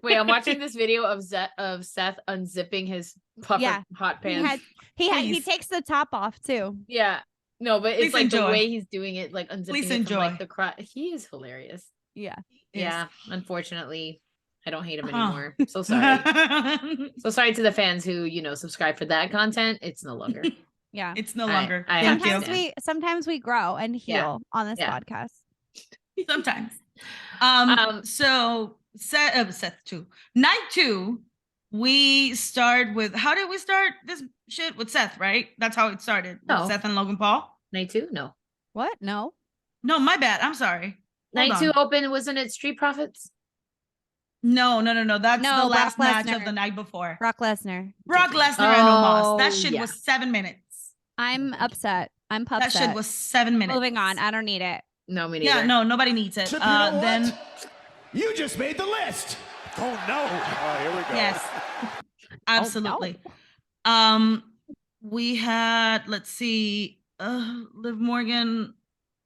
Wait, I'm watching this video of Seth unzipping his puffer hot pants.
He takes the top off too.
Yeah. No, but it's
Please
like
enjoy.
the way he's doing it, like unzipping
Please
it from like
enjoy.
the crotch. He is hilarious.
Yeah.
Yeah. Unfortunately, I don't hate him anymore. So sorry. So sorry to the fans who, subscribe for that content. It's no longer.
Yeah.
It's no longer.
I
Thank you.
Sometimes we grow and heal on this podcast.
Sometimes. So Seth 2. Night 2, we start with, how did we start this shit? With Seth, right? That's how it started.
No.
With Seth and Logan Paul.
Night 2? No.
What? No.
No, my bad. I'm sorry.
Night
Hold
2
on.
open, wasn't it Street Profits?
No. That's
No,
the last
Brock
match
Lesnar.
of the night before.
Brock Lesnar.
Brock Lesnar and Omos. That
Oh,
shit
yeah.
was 7 minutes.
I'm upset. I'm
That
upset.
shit was 7 minutes.
Moving on. I don't need it.
No, me neither.
Yeah, no, nobody needs it.
Except you know what?
Then
You just made the list. Oh no. Oh, here we go.
yes, absolutely. We had, let's see, Liv Morgan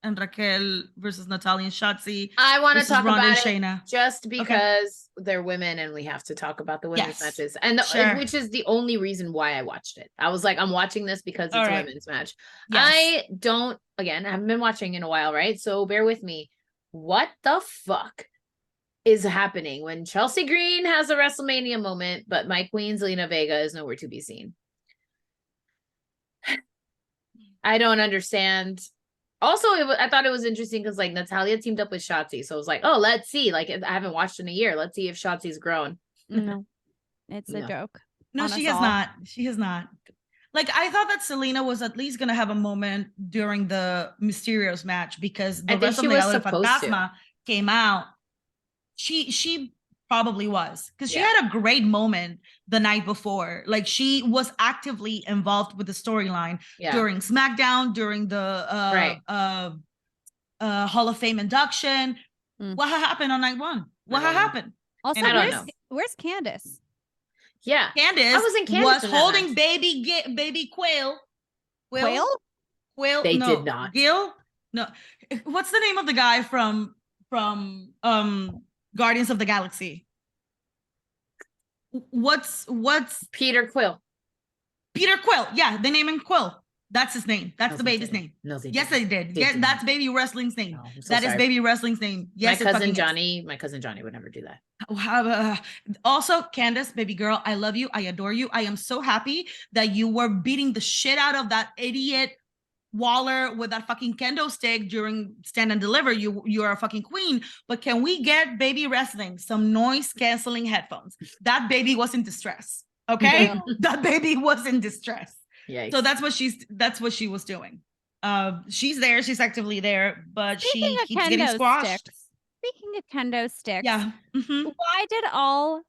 and Raquel versus Natalia and Shotzi.
I want to
versus
talk
Ronda
about
and
it
Shayna.
just because they're women and we have to talk about the women's
Yes.
matches. And
Sure.
which is the only reason why I watched it. I was like, I'm watching this because it's
All
a
right.
women's match.
Yes.
I haven't been watching in a while, right? So bear with me. What the fuck is happening when Chelsea Green has a WrestleMania moment, but my queen Zelina Vega is nowhere to be seen? I don't understand. Also, I thought it was interesting because like Natalia teamed up with Shotzi, so I was like, oh, let's see. Like I haven't watched in a year. Let's see if Shotzi's grown.
No. It's a
No.
joke.
No,
on
she
us
has
all.
not. She has not. Like, I thought that Selena was at least going to have a moment during the Mysterios match because the
I think
rest
she
of the
was
other
supposed to.
Fantasma came out. She probably was because she
Yeah.
had a great moment the night before. Like, she was actively involved with the storyline
Yeah.
during SmackDown, during the Hall of Fame induction.
Mm.
What happened on night 1? What
I don't know.
happened?
Also,
And I don't
know.
where's Candace?
Yeah.
Candace
I was in Candace
was
in that
holding
match.
baby Quail.
Quail?
Quail?
They
No.
did not.
Gil? No. What's the name of the guy from Guardians of the Galaxy? What's
Peter Quill.
Peter Quill? Yeah, they named him Quill. That's his name. That's
No,
the
they
baby's
didn't.
name.
No, they
Yes,
didn't.
they did.
They
Yes,
did
that's
not.
baby wrestling's name.
Oh, I'm so
That is
sorry.
baby wrestling's name. Yes,
my
it
cousin
fucking is.
Johnny would never do that.
Also, Candace, baby girl, I love you. I adore you. I am so happy that you were beating the shit out of that idiot Waller with that fucking kendo stick during Stand and Deliver. You are a fucking queen. But can we get baby wrestling some noise canceling headphones? That baby was in distress. Okay, that baby was in distress.
Yeah.
So that's what she was doing. She's there. She's actively there, but
Speaking
she
of
keeps getting
kendo
squashed.
sticks. Speaking of kendo sticks.
Yeah. Mhm.
Why did all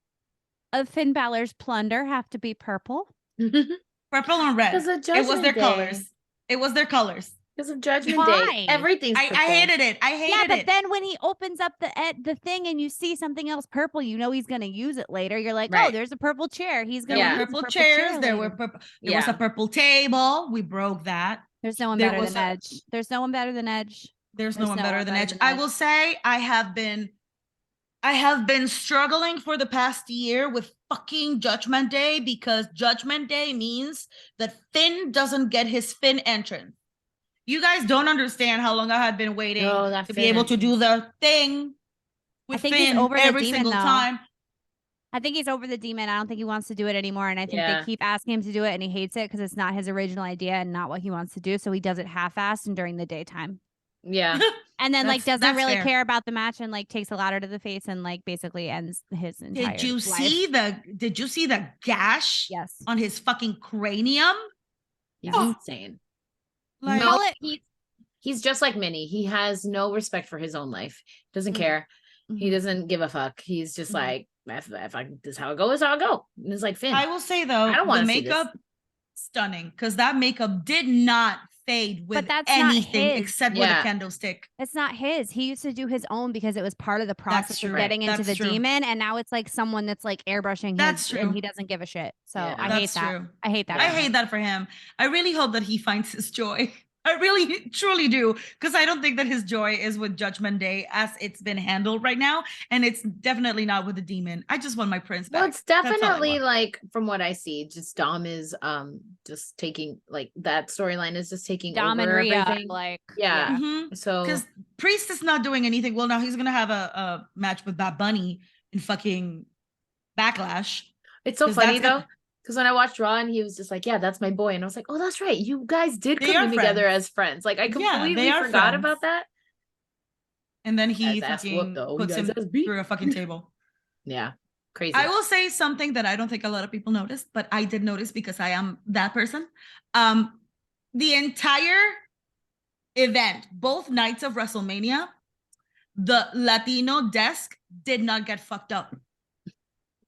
of Finn Balor's plunder have to be purple?
Purple and red.
Because of
It was
Judgment
their
Day.
colors. It was their colors.
Because of Judgment
Why?
Day. Everything's
I
purple.
hated it. I hated
Yeah, but
it.
then when he opens up the thing and you see something else purple, you know he's gonna use it later. You're like, oh,
Right.
there's a purple chair. He's
There
gonna
Yeah.
were
use the
purple
chair
chairs. There were
later.
purple. There was a purple table. We broke that.
There's no one
there
better
was
than
a-
Edge. There's no one better than Edge.
There's no
There's
one
no
better
one
than
better
Edge.
than
I
Edge.
will say I have been struggling for the past year with fucking Judgment Day because Judgment Day means that Finn doesn't get his Finn entrance. You guys don't understand how long I had been waiting
No, that
to be
Finn
able to do the thing with
think he's
Finn
over the
every
demon,
single
though.
time.
I think he's over the demon. I don't think he wants to do it anymore. And I think
Yeah.
they keep asking him to do it and he hates it because it's not his original idea and not what he wants to do. So he does it half-assed and during the daytime.
Yeah.
And then like doesn't
That's
really
fair.
care about the match and like takes a ladder to the face and like basically ends his entire
Did you
life.
see the gash
Yes.
on his fucking cranium?
He's insane.
Like,
No, he's just like Minnie. He has no respect for his own life. Doesn't care. He doesn't give a fuck. He's just like, if this is how it goes, how it go. And it's like Finn.
I will say though,
I don't want
the
to see this.
makeup stunning because that makeup did not fade with
that's not
anything
his.
except with a candlestick.
It's not his. He used to do his own because it was part of the process of
true.
getting into
That's
the
true.
demon, and now it's like someone that's like airbrushing
That's
his,
true.
and he doesn't give a shit. So
Yeah.
I hate
That's
that.
true.
I hate that.
I hate that for him. I really hope that he finds his joy. I really, truly do, because I don't think that his joy is with Judgment Day as it's been handled right now, and it's definitely not with the demon. I just want my prince back.
Well, it's
That's all I
definitely
want.
like from what I see, just Dom is just taking like that storyline is just taking
Dom and
over
Rhea,
everything.
like
Yeah. So
because Priest is not doing anything. Well, now he's gonna have a match with Bad Bunny in fucking Backlash.
it's so
'Cause
funny
that's
though,
gonna-
because when I watched Raw and he was just like, "Yeah, that's my boy," and I was like, "Oh, that's right, you guys did
They
come
are
in together
friends.
as friends." Like I
Yeah,
completely
they are
forgot
friends.
about that.
And then he
His ass
fucking
whooped, though.
puts
You guys
him
ass beat.
through a fucking table.
Yeah, crazy.
I will say something that I don't think a lot of people noticed, but I did notice because I am that person. The entire event, both nights of WrestleMania, the Latino desk did not get fucked up.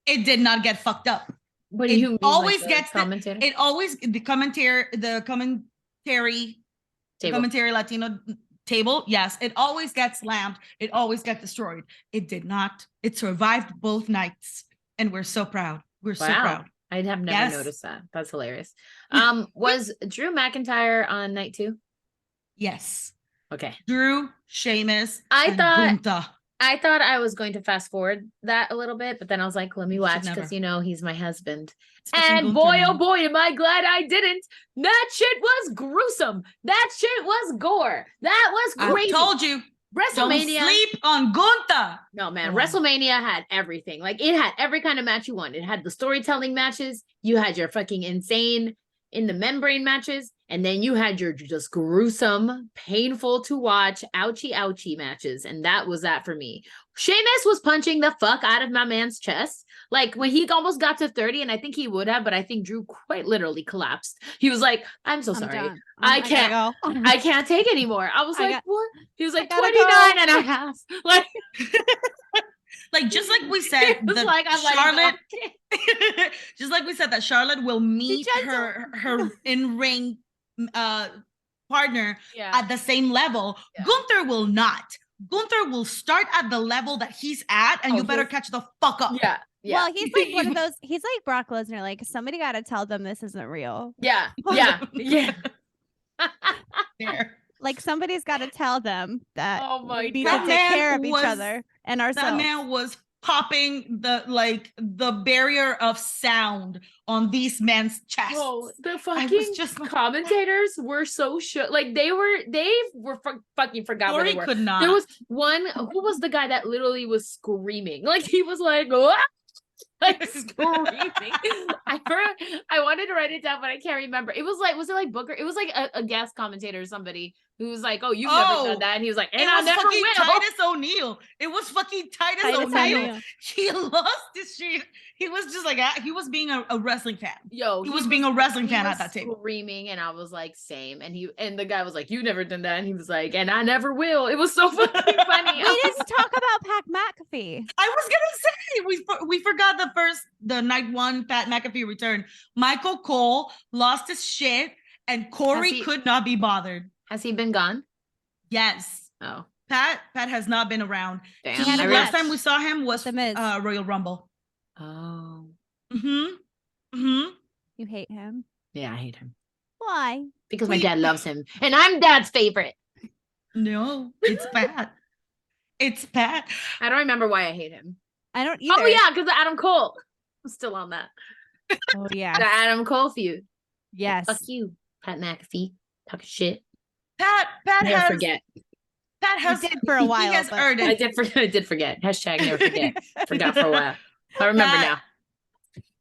It did not get fucked up.
What do
It
you mean?
always
like the
gets
commentator?
it always the commentary
Table.
Latino table. Yes, it always gets slammed. It always gets destroyed. It did not. It survived both nights, and we're so proud. We're so proud.
I have never
Yes.
noticed that. That's hilarious. Was Drew McIntyre on night 2?
Yes,
Okay.
Drew, Sheamus,
I
and
thought-
Gunther.
I thought I was going to fast forward that a little bit, but then I was like, let me
You
watch
should
because
never.
he's my husband.
It's fucking
And
Gunther,
boy, oh
man.
boy, am I glad I didn't. That shit was gruesome. That shit was gore. That was
I
crazy.
told you. Don't
WrestleMania.
sleep on Gunther.
No, man.
Come on.
WrestleMania had everything. Like it had every kind of match you wanted. It had the storytelling matches. You had your fucking insane in the membrane matches. And then you had your just gruesome, painful to watch, ouchie matches. And that was that for me. Sheamus was punching the fuck out of my man's chest. Like when he almost got to 30, and I think he would have, but I think Drew quite literally collapsed. He was like, I'm so sorry.
done.
I
gotta
can't
go.
I can't take anymore. I was
I
like,
got-
what? He was like
gotta
29 and a half. Like,
Like just like we said,
it was
the
like I'm letting
Charlotte.
go.
Just like we said, that Charlotte will meet
gentle.
her in ring partner
Yeah.
at the same level.
Yeah.
Gunther will not. Gunther will start at the level that he's at, and
Oh,
you better
he'll-
catch the fuck up.
Yeah. Yeah.
Well, he's like one of those. He's like Brock Lesnar. Like somebody got to tell them this isn't real.
yeah. Yeah. Yeah.
There.
Like somebody's got to tell them that
Oh my
we need
God.
to
That
take
man
care of each
was-
other and
That
ourselves.
man was popping the barrier of sound on these men's chests.
Oh, the
I
fucking
was just like,
commentators were so shook. Like they fucking forgot where
Corey
they were.
could not.
There was one, who was the guy that literally was screaming? Like he was like, "Ah!" Like screaming. I wanted to write it down, but I can't remember. It was like, was it like Booker? It was like a guest commentator or somebody who was like, "Oh, you've never done that," and he was like, "And
it
I
was
never
fucking
will."
Titus O'Neil. It was fucking Titus O'Neil. He lost his shit. He was just like, he was being a wrestling fan.
Yo,
He was being a wrestling
he
fan
was
at that table.
screaming, and I was like, same. And the guy was like, "You've never done that," and he was like, "And I never will." It was so fucking funny.
We didn't talk about Pat McAfee.
I was gonna say we forgot the night one Pat McAfee return. Michael Cole lost his shit, and Corey could not be bothered.
Has he been gone?
Yes,
Oh,
Pat has not been around.
damn.
had a
The
match.
last time we saw him was
The Miz.
Royal Rumble.
Oh,
You hate him.
yeah, I hate him
Why?
because my dad loves him, and I'm Dad's favorite.
No, it's Pat. It's Pat.
I don't remember why I hate him.
I don't either.
Oh yeah, because Adam Cole. I'm still on that.
Oh
The
yeah.
Adam Cole feud.
Yes.
Fuck you, Pat McAfee. Talking shit.
Pat
Never
has
forget.
Pat has
did for a while,
He has
but-
earned
I
it.
did forget. Hashtag never forget. Forgot for a while. I remember now.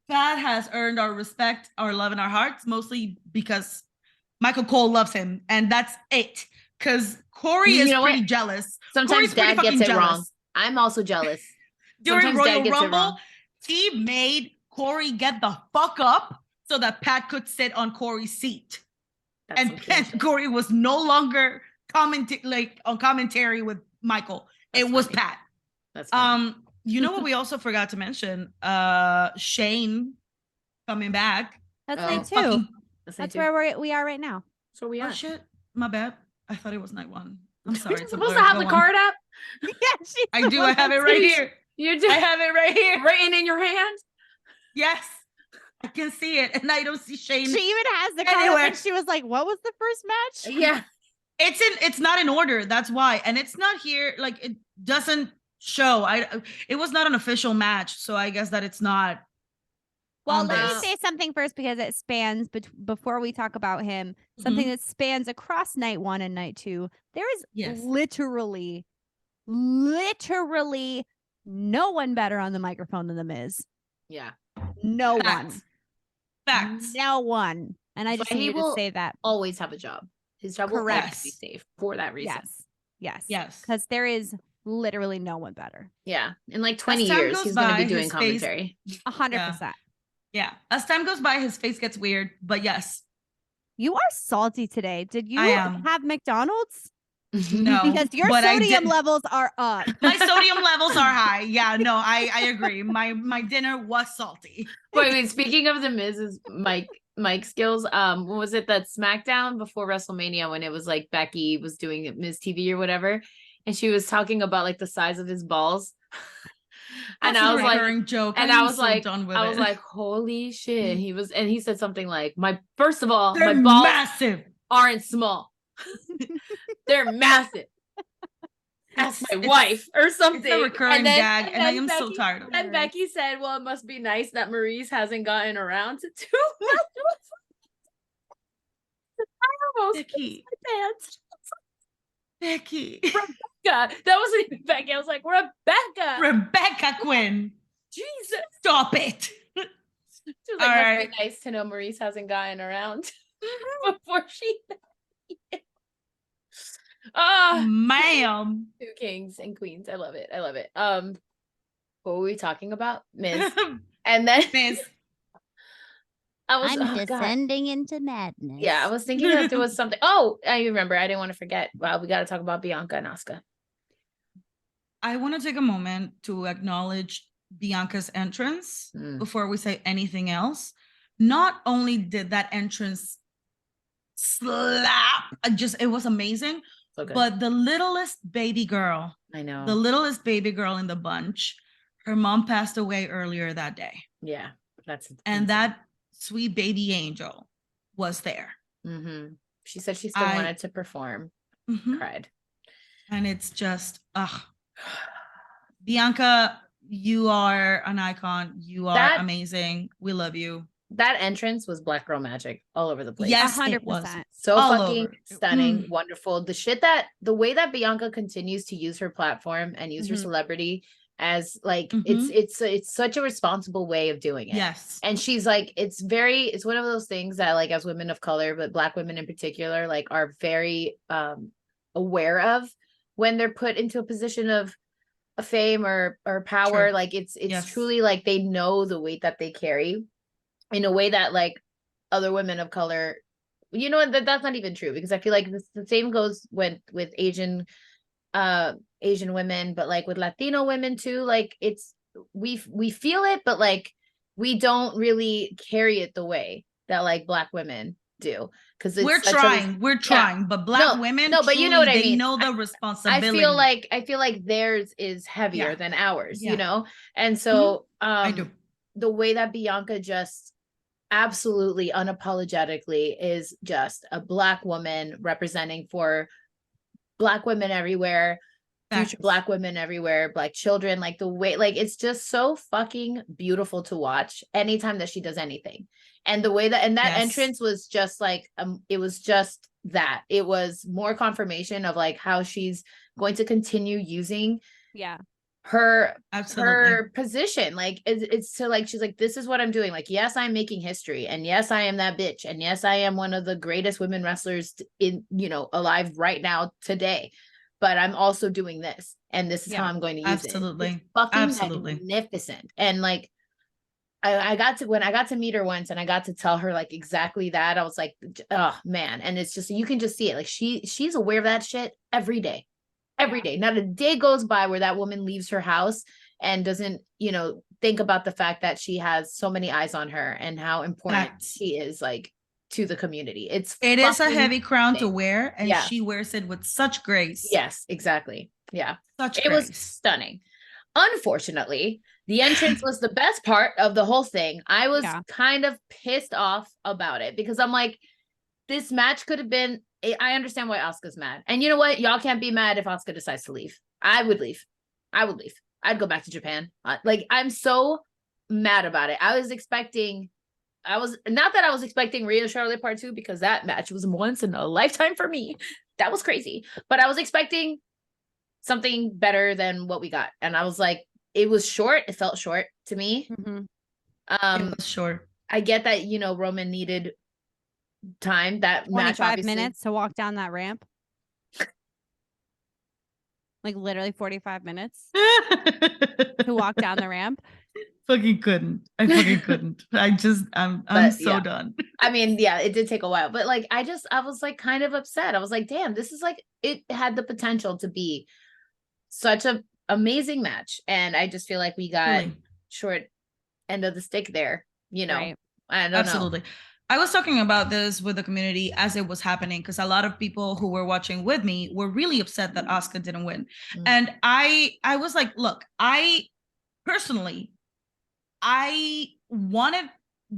Pat has earned our respect, our love, and our hearts, mostly because Michael Cole loves him, and that's it. because Corey
You
is
know
pretty
what?
jealous.
Sometimes
Corey's pretty
Dad gets
fucking
it wrong.
jealous.
I'm also jealous.
During
Sometimes Dad
Royal
gets it
Rumble,
wrong.
he made Corey get the fuck up so that Pat could sit on Corey's seat.
That's some cool
And
shit.
Corey was no longer on commentary with Michael.
That's
it was
funny.
Pat.
That's funny.
You know what we also forgot to mention? Shane coming back.
That's
Oh.
night two.
Fucking
That's where we are right now.
So we
oh
are.
shit, my bad. I thought it was night one. I'm sorry.
You're supposed to have the card up.
Yeah, she's
I
the
do.
one
I have it
that's-
right here.
You do.
I have it right here.
Written in your hand.
Yes, I can see it, and I don't see Shane.
She even has the card up
Anywhere.
and she was like, what was the first match?
Yeah.
It's not in order. That's why, and it's not here. Like it doesn't show. It was not an official match, so I guess that it's not.
Well,
on
let me
this.
say something first because it spans before we talk about him, something that spans across night one and night two. There is
Yes.
literally no one better on the microphone than The Miz.
Yeah.
No
Facts.
one.
Facts.
No one. And I
But
just
he
need to
will
say that.
Always have a job. His job will always
Correct.
be safe for that reason.
Yes.
Yes.
Because there is literally no one better.
Yeah. In like 20
time
years,
goes
he's going to
by,
be doing
his face-
commentary.
100%.
Yeah. As time goes by, his face gets weird, but yes.
You are salty today. Did you
I am.
have McDonald's?
No.
Because your
but I
sodium
did-
levels are up.
My sodium levels are high. Yeah, no, I agree. My dinner was salty.
Wait, speaking of the Miz's Mike skills, what was it that SmackDown before WrestleMania when it was like Becky was doing Miz TV or whatever, and she was talking about like the size of his balls. And
That's
I
a
was like,
recurring joke.
and
I'm
I was
so
like,
done with
I
it.
was like, holy shit. He said something like, first of all,
they're
my balls
massive.
aren't small. They're massive. Ask my wife or something.
It's a recurring gag, and I
then
am so
Becky-
tired of it.
And Becky said, well, it must be nice that Maurice hasn't gotten around to too much. I almost
Becky.
pissed my pants.
Becky.
God, that wasn't even Becky. I was like, Rebecca.
Rebecca Quinn.
Jesus.
Stop it.
She was like,
All
must
right.
be nice to know Maurice hasn't gotten around before she.
Ma'am.
Two kings and queens. I love it. I love it. What were we talking about? Miz. And then
Miz.
I was
I'm
oh, God.
descending into madness.
Yeah, I was thinking that there was something. Oh, I remember. I didn't want to forget. Wow, we got to talk about Bianca and Asuka.
I want to take a moment to acknowledge Bianca's entrance before we say anything else. Not only did that entrance slap, it was amazing,
So good.
but the littlest baby girl,
I know.
the littlest baby girl in the bunch, her mom passed away earlier that day.
Yeah, that's
And that sweet baby angel was there.
She said she still wanted to perform.
Mhm.
Cried.
And it's just, Bianca, you are an icon. You are amazing. We love you.
That entrance was Black Girl Magic all over the place.
Yes,
100%.
it was.
So
all
fucking
over.
stunning, wonderful. The way that Bianca continues to use her platform and use her celebrity as like it's such a responsible way of doing it.
Yes.
And she's like, it's one of those things that like as women of color, but Black women in particular, like are very aware of when they're put into a position of fame or power.
Sure.
Like it's
Yes.
truly like they know the weight that they carry in a way that like other women of color, you know, that's not even true, because I feel like the same goes with Asian women, but like with Latino women too, like it's we feel it, but like we don't really carry it the way that like Black women do, because
we're trying, but Black women,
but you know what I mean.
They know the responsibility.
I feel like theirs is heavier than ours, you know? And so
I do.
The way that Bianca just absolutely unapologetically is just a Black woman representing for Black women everywhere, future Black women everywhere, Black children, like the way, like it's just so fucking beautiful to watch anytime that she does anything. And the way that, and that entrance was just like, it was just that. It was more confirmation of like how she's going to continue using her position. Like it's to like, she's like, this is what I'm doing. Like, yes, I'm making history, and yes, I am that bitch, and yes, I am one of the greatest women wrestlers in, you know, alive right now today, but I'm also doing this, and this is how I'm going to use it. It's fucking magnificent. And like, when I got to meet her once and I got to tell her like exactly that, I was like, oh man. And it's just, you can just see it. Like she's aware of that shit every day. Every day. Not a day goes by where that woman leaves her house and doesn't, you know, think about the fact that she has so many eyes on her and how important she is, like, to the community. It is
a heavy crown to wear, and she wears it with such grace.
Yes, exactly. Yeah.
Such
grace. It was stunning. Unfortunately, the entrance was the best part of the whole thing. I was kind of pissed off about it because I'm like, this match could have been, I understand why Asuka's mad. And you know what? Y'all can't be mad if Asuka decides to leave. I would leave. I'd go back to Japan. Like, I'm so mad about it. I was expecting Rhea Charlotte Part 2 because that match was once in a lifetime for me. That was crazy. But I was expecting something better than what we got. And I was like, it was short. It felt short to me.
It was short.
I get that, you know, Roman needed time. That
25 minutes to walk down that ramp. Like literally 45 minutes to walk down the ramp.
I fucking couldn't. I'm so done.
I mean, yeah, it did take a while, but like, I was like kind of upset. I was like, damn, this is like, it had the potential to be such a amazing match. And I just feel like we got short end of the stick there, you know.
Right.
I don't know.
I was talking about this with the community as it was happening, because a lot of people who were watching with me were really upset that Asuka didn't win. And I was like, look, I personally wanted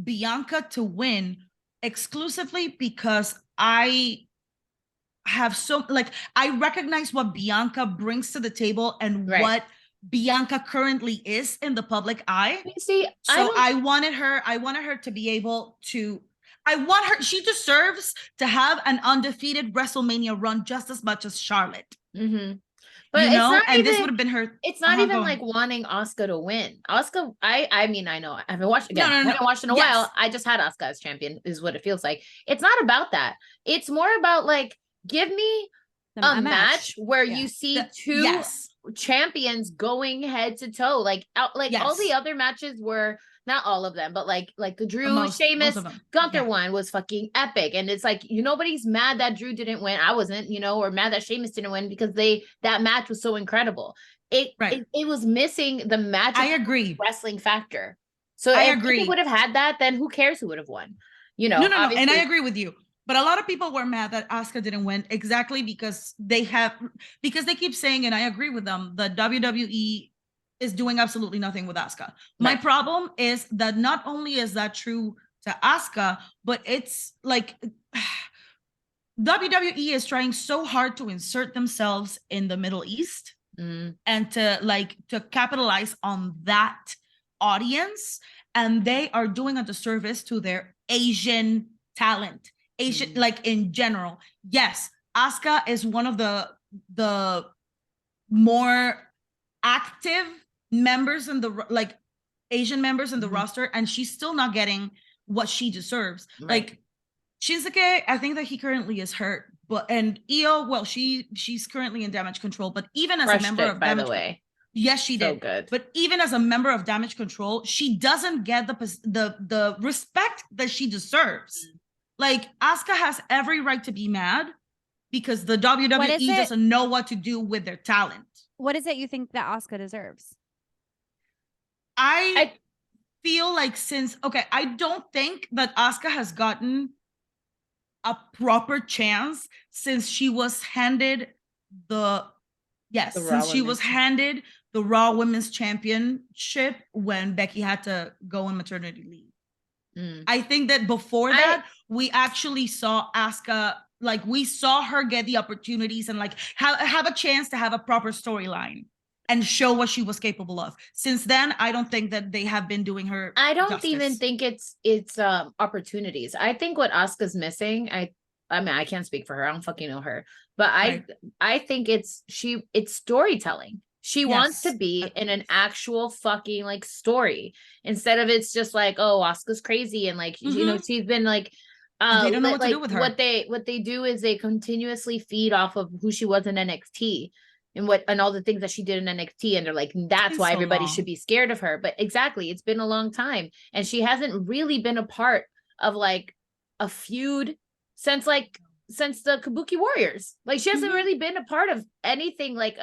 Bianca to win exclusively because I recognize what Bianca brings to the table and what Bianca currently is in the public eye.
See,
I wanted her to be able to, she deserves to have an undefeated WrestleMania run just as much as Charlotte.
But
you know,
and
this would have been her.
It's not even like wanting Asuka to win. Asuka, I mean, I know I haven't watched again. I haven't watched in a while. I just had Asuka as champion, is what it feels like. It's not about that. It's more about like, give me a match where you see two champions going head to toe. Like all the other matches were, not all of them, but like the Drew, Sheamus, Gunther one was fucking epic. And it's like, nobody's mad that Drew didn't win. I wasn't, you know, or mad that Sheamus didn't win, because that match was so incredible. It was missing the magic.
I agree.
Wrestling factor. So if it would have had that, then who cares who would have won? You know,
no. And I agree with you. But a lot of people were mad that Asuka didn't win, exactly because they keep saying, and I agree with them, the WWE is doing absolutely nothing with Asuka. My problem is that not only is that true to Asuka, but it's like WWE is trying so hard to insert themselves in the Middle East and to capitalize on that audience, and they are doing a disservice to their Asian talent. Like in general. Yes, Asuka is one of the more active members in the Asian members in the roster, and she's still not getting what she deserves. Like Shinsuke, I think that he currently is hurt, and Io, well, she's currently in Damage Control, but even as a member of Damage Control, yes, she did. Good. But even as a member of Damage Control, she doesn't get the respect that she deserves. Like, Asuka has every right to be mad because the WWE doesn't know what to do with their talent.
What is it you think that Asuka deserves?
I feel like I don't think that Asuka has gotten a proper chance since she was handed the Raw Women's Championship when Becky had to go on maternity leave. I think that before that, we actually saw Asuka, like we saw her get the opportunities and like have a chance to have a proper storyline and show what she was capable of. Since then, I don't think that they have been doing her
I don't even think it's opportunities. I think what Asuka's missing, I mean, I can't speak for her. I don't fucking know her. But I think it's storytelling. She wants to be in an actual fucking like story instead of it's just like, oh, Asuka's crazy and like you know she's been like
they don't know what to do with her.
What they do is they continuously feed off of who she was in NXT and all the things that she did in NXT, and they're like, that's why everybody should be scared of her. But exactly, it's been a long time, and she hasn't really been a part of like a feud since the Kabuki Warriors. Like she hasn't really been a part of anything like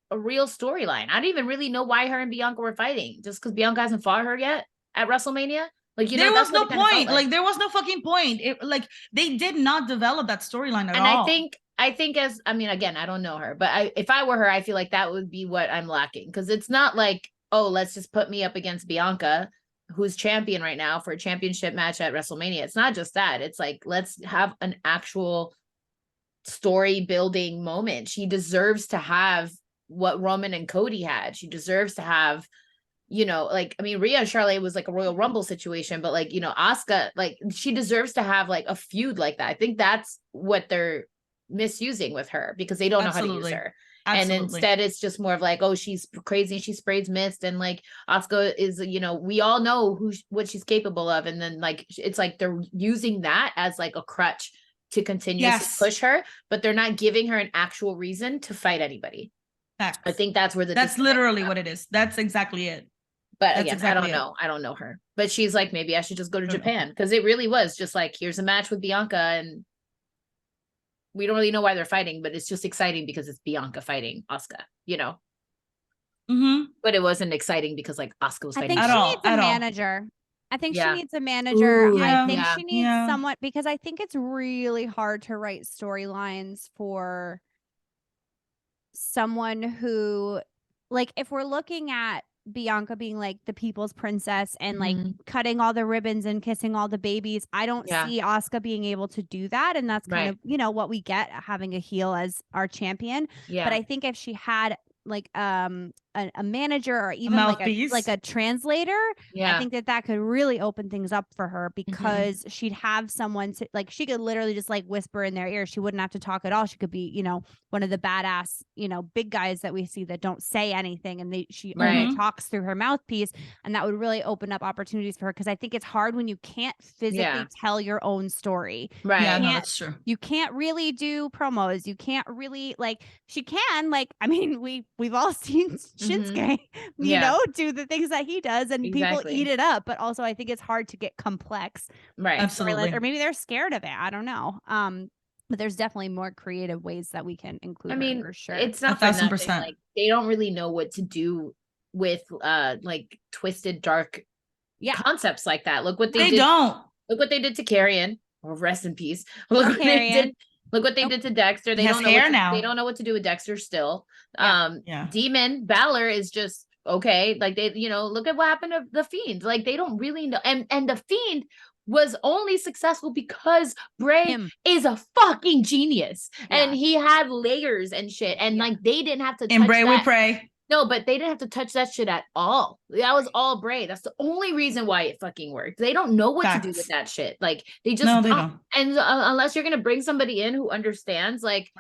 a real storyline. I don't even really know why her and Bianca were fighting, just because Bianca hasn't fought her yet at WrestleMania. Like, you know,
there was no point. Like there was no fucking point. Like they did not develop that storyline at all.
And I think as, I mean, again, I don't know her, but if I were her, I feel like that would be what I'm lacking. Because it's not like, oh, let's just put me up against Bianca, who's champion right now for a championship match at WrestleMania. It's not just that. It's like, let's have an actual story building moment. She deserves to have what Roman and Cody had. She deserves to have, you know, like, I mean, Rhea and Charlotte was like a Royal Rumble situation, but like, you know, Asuka, like she deserves to have like a feud like that. I think that's what they're misusing with her because they don't know how to use her. And instead it's just more of like, oh, she's crazy, she sprays mist, and like Asuka is, you know, we all know what she's capable of, and then like it's like they're using that as like a crutch to continuously push her, but they're not giving her an actual reason to fight anybody.
Facts.
I think that's where
that's literally what it is. That's exactly it.
But again, exactly I don't know her. But she's like, maybe I should just go to Japan, because it really was just like, here's a match with Bianca, and we don't really know why they're fighting, but it's just exciting because it's Bianca fighting Asuka, you know. But it wasn't exciting because like Asuka was fighting.
I think she needs a manager. I think she needs a manager. I think she needs someone, because I think it's really hard to write storylines for someone who, like, if we're looking at Bianca being like the people's princess and like cutting all the ribbons and kissing all the babies, I don't see Asuka being able to do that, and that's kind of, you know, what we get having a heel as our champion. But I think if she had like a manager or even like a translator, I think that could really open things up for her, because she'd have someone to, like, she could literally just like whisper in their ear. She wouldn't have to talk at all. She could be, you know, one of the badass, you know, big guys that we see that don't say anything, and she only talks through her mouthpiece, and that would really open up opportunities for her, because I think it's hard when you can't physically tell your own story.
Yeah, no, that's true.
You can't really do promos. You can't really, like, she can, like, I mean, we've all seen Shinsuke, you know, do the things that he does, and people eat it up. But also, I think it's hard to get complex,
Absolutely.
Or maybe they're scared of it. I don't know. But there's definitely more creative ways that we can include. I mean, for sure,
it's not 1,000%. Like, they don't really know what to do with like twisted, dark concepts like that. Look what they did. Look what they did to Carrion, or rest in peace. Look what they did. Look what they did to Dexter. They don't know they don't know what to do with Dexter still. Demon Balor is just okay. Like, they, you know, look at what happened to the Fiend. Like, they don't really know. And the Fiend was only successful because Bray is a fucking genius, and he had layers and shit. And like, they didn't have to touch
Bray
that.
We pray.
No, but they didn't have to touch that shit at all. That was all Bray. That's the only reason why it fucking worked. They don't know what to do with that shit. Like, they just don't. And unless you're gonna bring somebody in who understands like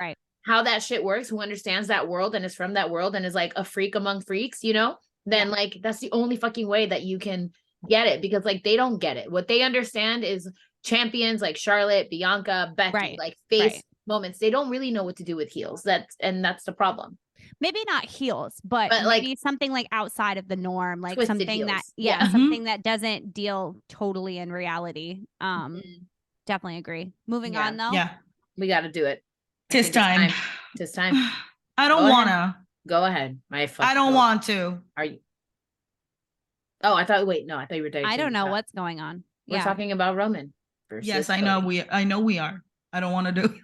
how that shit works, who understands that world and is from that world and is like a freak among freaks, you know, then like that's the only fucking way that you can get it, because like they don't get it. What they understand is champions like Charlotte, Bianca, Becky, like face moments. They don't really know what to do with heels. That's the problem.
Maybe not heels, but maybe like something like outside of the norm, like something
heels.
that something that doesn't deal totally in reality. Definitely agree. Moving on though.
Yeah,
we got to do it.
Tis time.
Tis time.
I don't wanna.
Go ahead.
I don't want to.
Are you? Oh, I thought. Wait, no, I thought you were.
I don't know what's going on.
We're talking about Roman.
Yes, I know. I know we are. I don't want to do.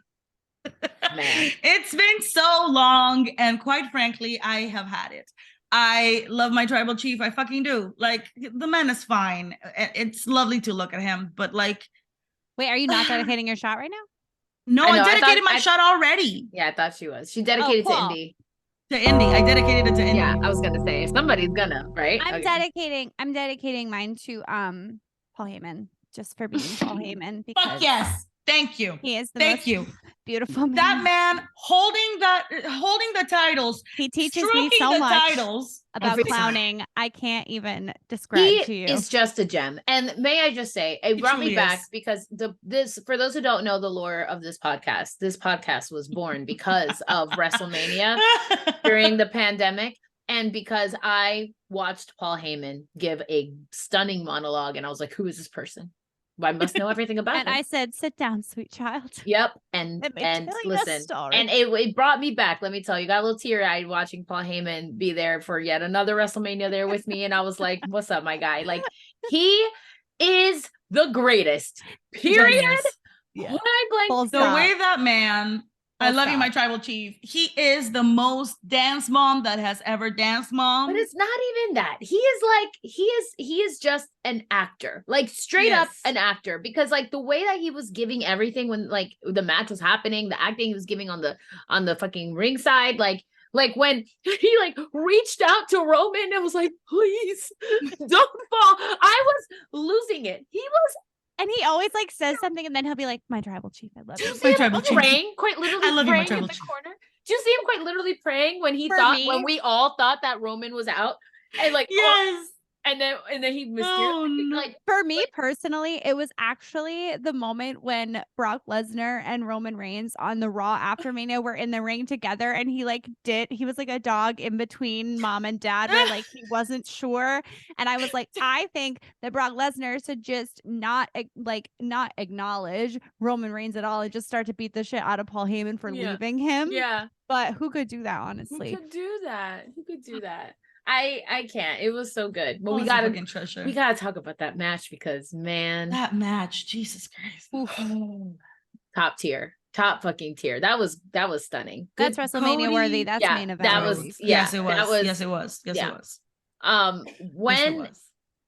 Man. It's been so long, and quite frankly, I have had it. I love my tribal chief. I fucking do. Like, the man is fine. It's lovely to look at him, but like,
wait, are you not dedicating your shot right now?
No, I dedicated my shot already.
Yeah, I thought she was. She dedicated to Indy.
To Indy. I dedicated it to Indy.
Yeah, I was gonna say somebody's gonna, right?
I'm dedicating mine to Paul Heyman, just for being Paul Heyman.
Fuck yes. Thank you.
He is the
Thank you.
Beautiful man.
That man holding the titles.
He teaches me
stroking
so
the
much
titles
about
every time.
clowning. I can't even describe
He
to you.
is just a gem. And may I just say, it
He
brought me
truly
back
is.
because this for those who don't know the lore of this podcast was born because of WrestleMania during the pandemic, and because I watched Paul Heyman give a stunning monologue, and I was like, who is this person? I must know everything about
And
him.
I said, sit down, sweet child.
Yep. And
Let me tell you a
listen,
story.
and it brought me back. Let me tell you, got a little teary-eyed watching Paul Heyman be there for yet another WrestleMania there with me. And I was like, what's up, my guy? Like, he is the greatest. Period.
Yeah.
Point blank.
Full
The
stop.
way that man, I
Full
love you,
stop.
my tribal chief. He is the most dance mom that has ever danced mom.
But it's not even that. He is just an actor. Like straight up
Yes.
an actor. Because like the way that he was giving everything when like the match was happening, the acting he was giving on the fucking ringside, like when he like reached out to Roman and was like, please don't fall. I was losing it. He was
And he always like says something and then he'll be like, my tribal chief, I love
do you
you.
see
My
him
tribal chief.
praying? Quite literally
I love you, my
praying in
tribal
the
chief.
corner. Do you see him quite literally praying when he
For
thought
me-
when we all thought that Roman was out? And like
Yes.
and then he mysteriously
Oh, no.
like
For me personally, it was actually the moment when Brock Lesnar and Roman Reigns on the Raw after Mania were in the ring together, and he was like a dog in between mom and dad, where like he wasn't sure. And I was like, I think that Brock Lesnar should just not acknowledge Roman Reigns at all and just start to beat the shit out of Paul Heyman for
Yeah.
leaving him.
yeah.
But who could do that,
Who
honestly?
could do that? Who could do that? I can't. It was so good. But
Oh,
we
it's a
gotta
fucking treasure.
talk about that match because man,
That match, Jesus Christ.
top tier. Top fucking tier. That was stunning.
That's
Good.
WrestleMania
Cody-
worthy. That's
Yeah,
main event.
that was-
worthy.
yeah,
Yes, it was.
that was-
Yes, it was. Yes,
yeah.
it was.
When
Yes, it was.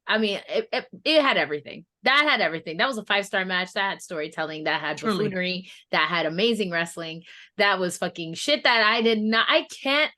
I mean, it had everything. That had everything. That was a 5-star match. That had storytelling. That had
Truly.
buffoonery. That had amazing wrestling. That was fucking shit that I can't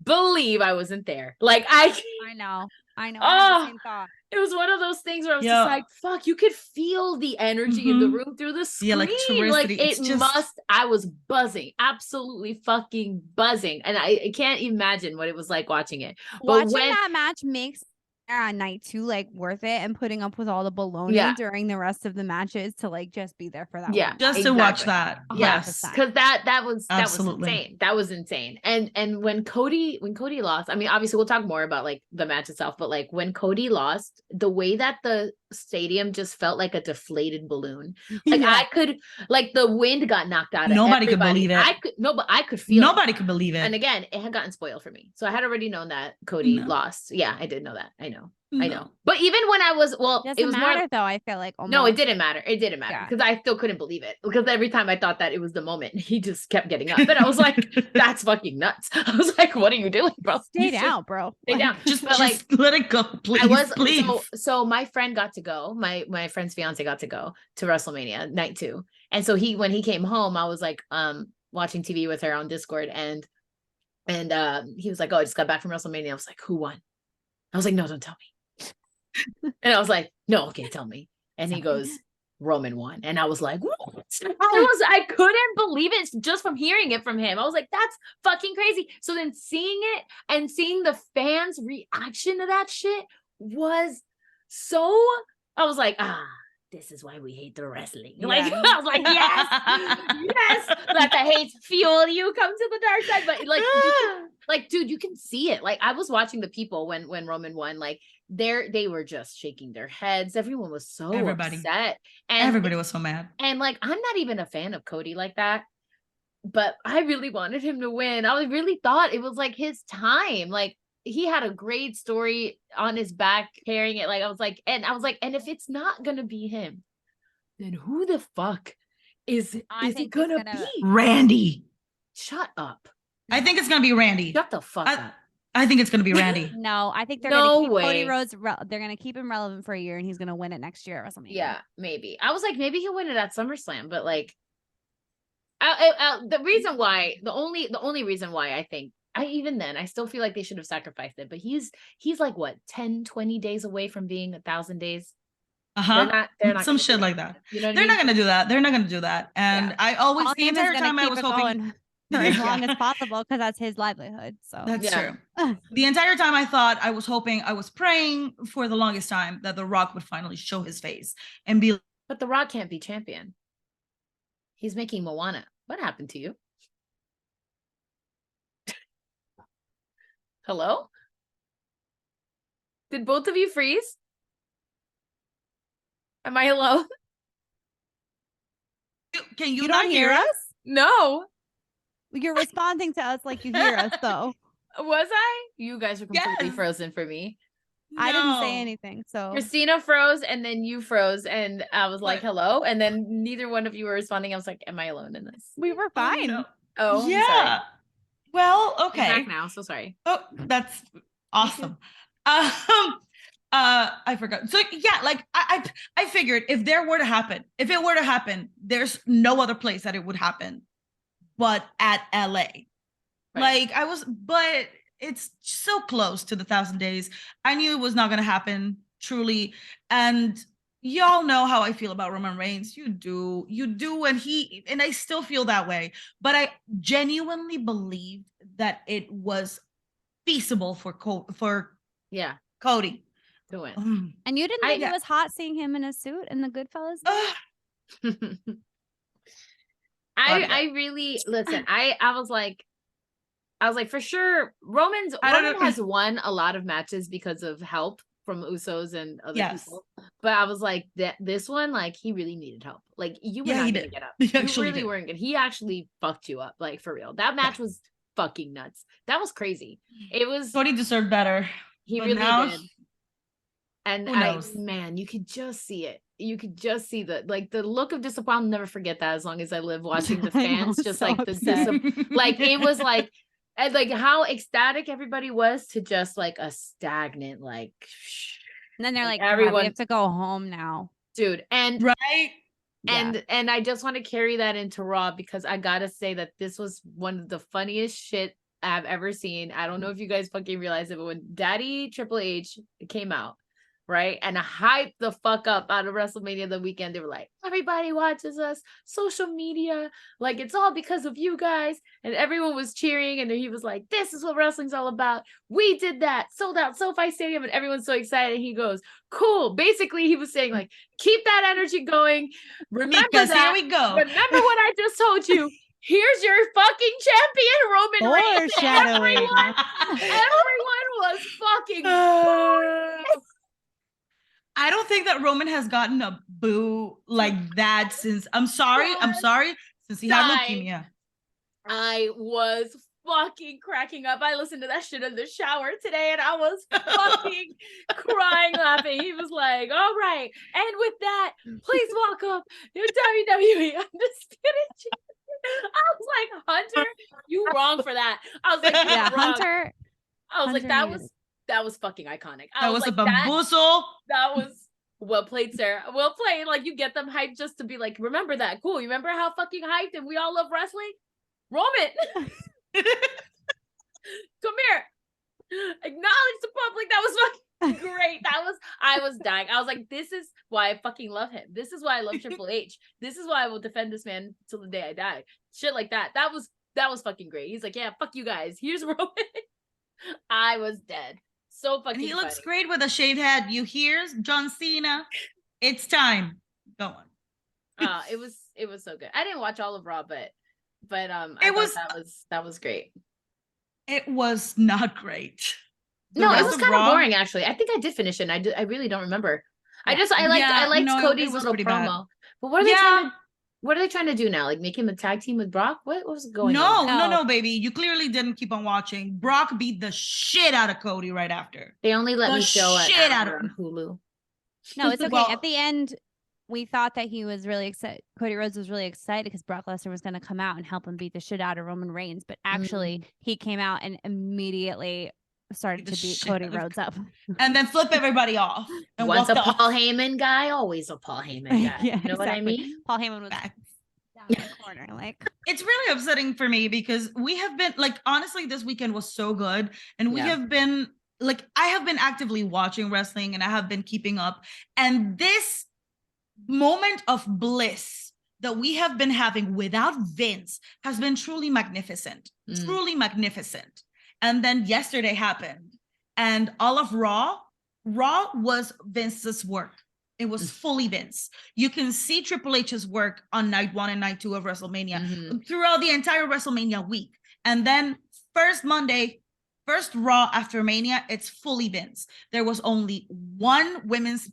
believe I wasn't there. Like I
know. I have
Oh,
the same thought.
it was one of those things where I was
Yeah.
just like, fuck, you could feel the energy in the
Mhm.
room through the screen.
The
Like
electricity, it's just-
I was buzzing, absolutely fucking buzzing. And I can't imagine what it was like watching it. But
Watching
when
that match makes on night 2 like worth it, and putting up with all the baloney
Yeah.
during the rest of the matches to like just be there for that
Yeah.
one.
Just to watch
Exactly.
that.
Yes,
100%.
because that was
Absolutely.
insane. That was insane. And when Cody lost, I mean, obviously we'll talk more about like the match itself, but like when Cody lost, the way that the stadium just felt like a deflated balloon. Like
Yeah.
I could, like the wind got knocked out of
Nobody could
everybody.
believe it.
But I could feel it.
Nobody could believe it.
And again, it had gotten spoiled for me. So I had already known that Cody
No.
lost. Yeah, I did know that. I know.
No.
But even when I was,
Doesn't
it was
matter
more.
though. I feel like almost.
No, it didn't matter. It didn't matter
Yeah.
because I still couldn't believe it because every time I thought that it was the moment, he just kept getting up. And I was like, that's fucking nuts. I was like, what are you doing, bro?
Stay
You should
down, bro.
Stay
Like,
down.
Just,
But, like,
let it go, please.
I was
please.
so my friend got to go. My friend's fiance got to go to WrestleMania night 2. And so when he came home, I was like watching TV with her on Discord and he was like, oh, I just got back from WrestleMania. I was like, who won? I was like, no, don't tell me. And I was like, no, okay, tell me. And he goes, Roman won. And I was like, what? I couldn't believe it just from hearing it from him. I was like, that's fucking crazy. So then seeing it and seeing the fans' reaction to that shit was so, I was like, this is why we hate the wrestling. Like,
Yeah.
I was like, yes, let the hate fuel you, come to the dark side. But like, dude, you can see it. Like I was watching the people when Roman won, like they were just shaking their heads. Everyone was so
Everybody.
upset. And
Everybody was so mad.
and like, I'm not even a fan of Cody like that, but I really wanted him to win. I really thought it was like his time. Like he had a great story on his back carrying it. Like I was like, and if it's not gonna be him, then who the fuck is
I
it
think it's
gonna
gonna-
be?
Randy.
Shut up.
I think it's gonna be Randy.
Shut the fuck up.
I think it's gonna be Randy.
No, I think they're
No
gonna keep Cody
way.
Rhodes. They're gonna keep him relevant for a year, and he's gonna win it next year at WrestleMania.
Yeah, maybe. I was like, maybe he'll win it at SummerSlam, but like, the reason why, the only reason why I think, even then, I still feel like they should have sacrificed it. But he's like what 10, 20 days away from being 1,000 days. They're not
Some
gonna
shit
do
like
that.
that.
You know what
They're
I
not
mean?
gonna do that. They're not gonna do that. And
Yeah.
I always
Paul
the
Heyman's
entire
gonna
time I
keep
was
it
hoping
going for as
Yeah.
long as possible because that's his livelihood. So
That's
Yeah.
true. The entire time I thought, I was hoping, I was praying for the longest time that The Rock would finally show his face and be
But The Rock can't be champion. He's making Moana. What happened to you? Hello? Did both of you freeze? Am I alone?
Can you
you
not
don't hear us?
No.
You're responding to us like you hear us, though.
Was I? You guys are completely
Yes.
frozen for me.
I didn't say
No.
anything. So
Christina froze and then you froze and I was like,
But-
hello. And then neither one of you were responding. I was like, am I alone in this?
we were
Oh,
fine.
no.
Oh, I'm
Yeah.
sorry.
Well,
I'm
okay.
back now. So sorry.
Oh, that's awesome. I forgot. So yeah, like I figured if it were to happen, there's no other place that it would happen but at LA.
Right.
Like but it's so close to the 1,000 days. I knew it was not gonna happen, truly. And y'all know how I feel about Roman Reigns. You do, and I still feel that way. But I genuinely believed that it was feasible for
Yeah.
Cody.
To win.
And you didn't
I-
think it was hot seeing him in a suit in the Goodfellas?
I really listen. I was like for sure Roman
I don't know.
has won a lot of matches because of help from Usos and other
Yes.
people. But I was like that this one, like he really needed help. Like you were
Yeah, he
not gonna
did.
get up.
He
You
actually
really
did.
weren't gonna. He actually fucked you up, like for real. That match was fucking nuts. That was crazy. It was.
Cody deserved better.
He
but
really
now,
did. And
who knows?
man, you could just see it. You could just see the look of disappointment. I'll never forget that as long as I live watching the
I know,
fans, just
so
like the
upset.
like it was like and like how ecstatic everybody was to just like a stagnant like
And then they're like, "God,
everyone
we have to go home now."
dude and
Right?
and I just want to carry that into Raw because I gotta say that this was one of the funniest shit I've ever seen. I don't know if you guys fucking realize it, but when Daddy Triple H came out, right, and hyped the fuck up out of WrestleMania the weekend, they were like, everybody watches us, social media, like it's all because of you guys, and everyone was cheering, and he was like, this is what wrestling's all about. We did that, sold out SoFi Stadium, and everyone's so excited. And he goes, cool. Basically, he was saying like, keep that energy going. Remember
Because
that.
here we go.
Remember what I just told you. Here's your fucking champion, Roman Reigns.
Foreshadowing.
Everyone was fucking.
I don't think that Roman has gotten a boo like that since I'm sorry, since he had
Dying.
leukemia.
I was fucking cracking up. I listened to that shit in the shower today and I was fucking crying laughing. He was like, all right. And with that, please welcome your WWE Undisputed Champion. I was like, Hunter, you wrong for that. I was like,
Yeah,
wrong.
Hunter.
I was like,
Hunter
that was fucking iconic. I
That was a
like,
bamboozle.
that was well played, Sarah. Well played. Like you get them hyped just to be like, remember that. Cool. You remember how fucking hyped and we all love wrestling? Roman. Come here. Acknowledge the public. That was fucking great. I was dying. I was like, this is why I fucking love him. This is why I love Triple H. This is why I will defend this man till the day I die. Shit like that. That was fucking great. He's like, yeah, fuck you guys. Here's Roman. I was dead. So fucking
And he looks
funny.
great with a shaved head. You hear, John Cena? It's time. Go on.
It was so good. I didn't watch all of Raw, but that was great.
It was not great. The
No, it
rest
was
of
kind of
Raw-
boring actually. I think I did finish it. And I really don't remember. I
Yeah,
liked
no, it
Cody's
was
little
pretty
promo.
bad.
But what are they trying to do now? Like make him a tag team with Brock? What was going on?
No, baby. You clearly didn't keep on watching. Brock beat the shit out of Cody right after.
They only let
The
me show it
shit out of
on Hulu.
No, it's okay.
Well-
At the end, we thought that he was really excited. Cody Rhodes was really excited because Brock Lesnar was going to come out and help him beat the shit out of Roman Reigns. But actually, he came out and immediately started
Beat the
to beat
shit
Cody
out of
Rhodes up.
And then flip everybody off. And
Once a
walked off.
Paul Heyman guy, always a Paul Heyman guy.
Yeah,
You know what I
exactly.
mean?
Paul Heyman was
Back.
down in the corner, like.
It's really upsetting for me because we have been like, honestly, this weekend was so good, and we
Yeah.
have been like I have been actively watching wrestling and I have been keeping up, and this moment of bliss that we have been having without Vince has been truly magnificent. Truly magnificent. And then yesterday happened, and all of Raw was Vince's work. It was fully Vince. You can see Triple H's work on night 1 and night 2 of WrestleMania throughout the entire WrestleMania week. And then first Raw after Mania, it's fully Vince. There was only one women's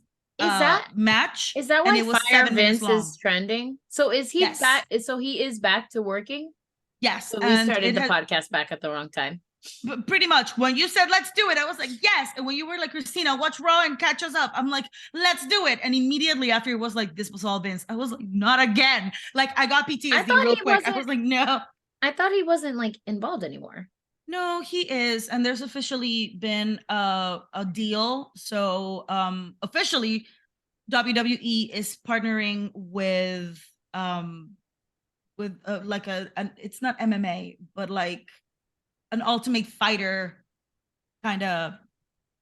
match.
Is that
and
why
it was
Fire
7 minutes
Vince
long.
is trending? So is he
Yes.
back? So he is back to working?
Yes.
So we started the podcast back at the wrong time.
But pretty much when you said let's do it, I was like yes. And when you were like, Christina, watch Raw and catch us up, I'm like, let's do it. And immediately after it was like, this was all Vince. I was like, not again. Like I got PTSD real quick. I was like, no.
I thought he wasn't like involved anymore.
No, he is. And there's officially been a deal. So officially WWE is partnering with like it's not MMA, but like an Ultimate Fighter kind of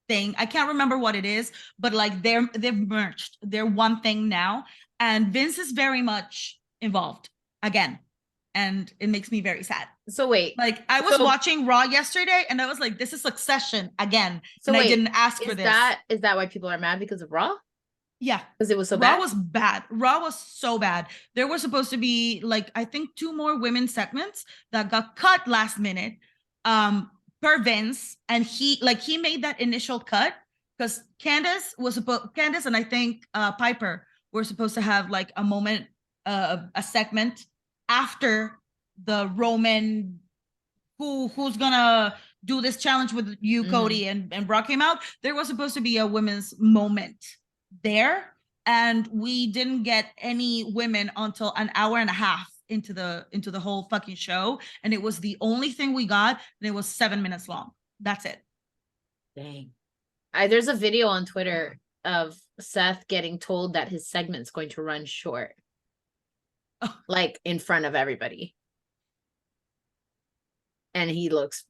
thing. I can't remember what it is, but like they've merged. They're one thing now, and Vince is very much involved again, and it makes me very sad.
So wait,
like I was watching Raw yesterday, and I was like, "This is Succession again." So I didn't ask for this.
Is that why people are mad because of Raw?
Yeah,
because it was so bad.
Raw was bad. Raw was so bad. There were supposed to be like I think 2 more women's segments that got cut last minute. Per Vince, and he made that initial cut because Candace and I think Piper were supposed to have like a moment, a segment after the Roman who's gonna do this challenge with you, Cody, and Brock came out. There was supposed to be a women's moment there, and we didn't get any women until an hour and a half into the whole fucking show, and it was the only thing we got, and it was 7 minutes long. That's it.
Dang. There's a video on Twitter of Seth getting told that his segment's going to run short, like in front of everybody, and he looks.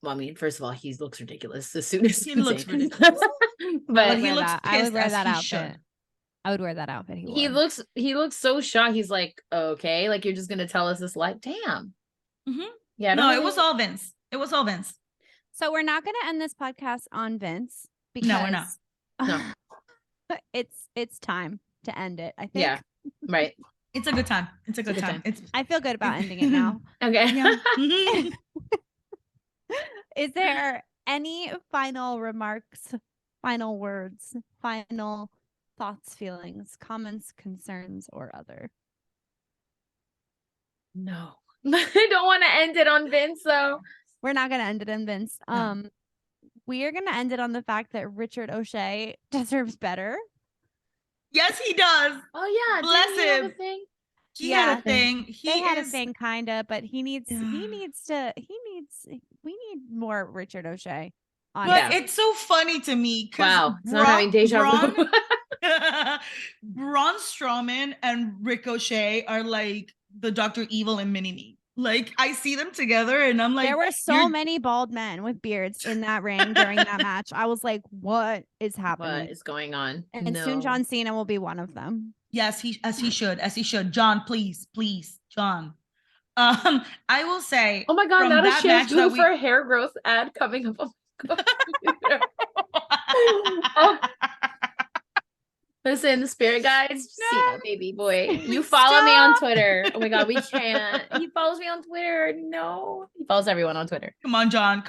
Well, I mean, first of all, he looks ridiculous as soon as
he looks ridiculous.
but
he looks
I would wear
pissed
that
as he
outfit.
should.
I would wear that outfit.
He looks so shocked. He's like, okay, like you're just gonna tell us this lie? Damn. Yeah.
No, it was all Vince. It was all Vince.
So we're not going to end this podcast on Vince because
no, we're not.
No.
it's time to end it. I think.
Yeah. Right.
It's a good time. It's a good time.
I feel good about ending it now.
Okay.
Yeah.
Is there any final remarks, final words, final thoughts, feelings, comments, concerns, or other?
No. I don't want to end it on Vince, though.
We're not going to end it on Vince.
No.
We are going to end it on the fact that Richard O'Shea deserves better.
Yes, he does.
Oh yeah,
Bless him.
He had a thing?
He had a thing.
They had a thing, kinda, but we need more Richard O'Shea.
But it's so funny to me.
Wow, it's not having deja vu.
Braun Strowman and Ricochet are like the Dr. Evil and Mini-Me. Like I see them together and I'm like,
there were so many bald men with beards in that ring during that match. I was like, what is happening?
What is going on?
And soon John Cena will be one of them.
Yes, as he should. John, please, John. I will say,
oh my god, not a shampoo for
a
hair growth ad coming up. Oh. Listen, the spirit guides, Cena, baby boy. You follow me on Twitter. Oh my god, we can't. He follows me on Twitter. No, he follows everyone on Twitter.
Come on, John.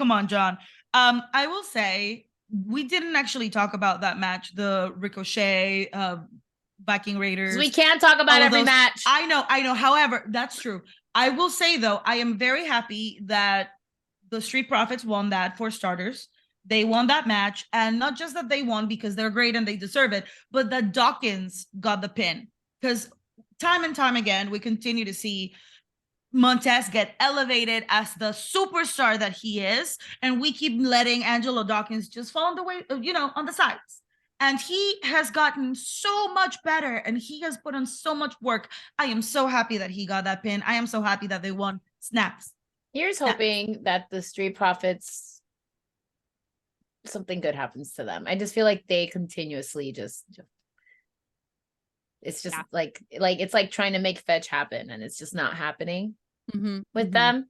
I will say we didn't actually talk about that match, the Ricochet, Viking Raiders.
We can't talk about every match.
I know. However, that's true. I will say though, I am very happy that the Street Profits won that, for starters. They won that match, and not just that they won because they're great and they deserve it, but that Dawkins got the pin. Because time and time again, we continue to see Montez get elevated as the superstar that he is, and we keep letting Angelo Dawkins just fall on the way, on the sides. And he has gotten so much better, and he has put on so much work. I am so happy that he got that pin. I am so happy that they won. Snaps.
Here's hoping that the Street Profits something good happens to them. I just feel like they continuously just it's just like it's like trying to make fetch happen and it's just not happening with them.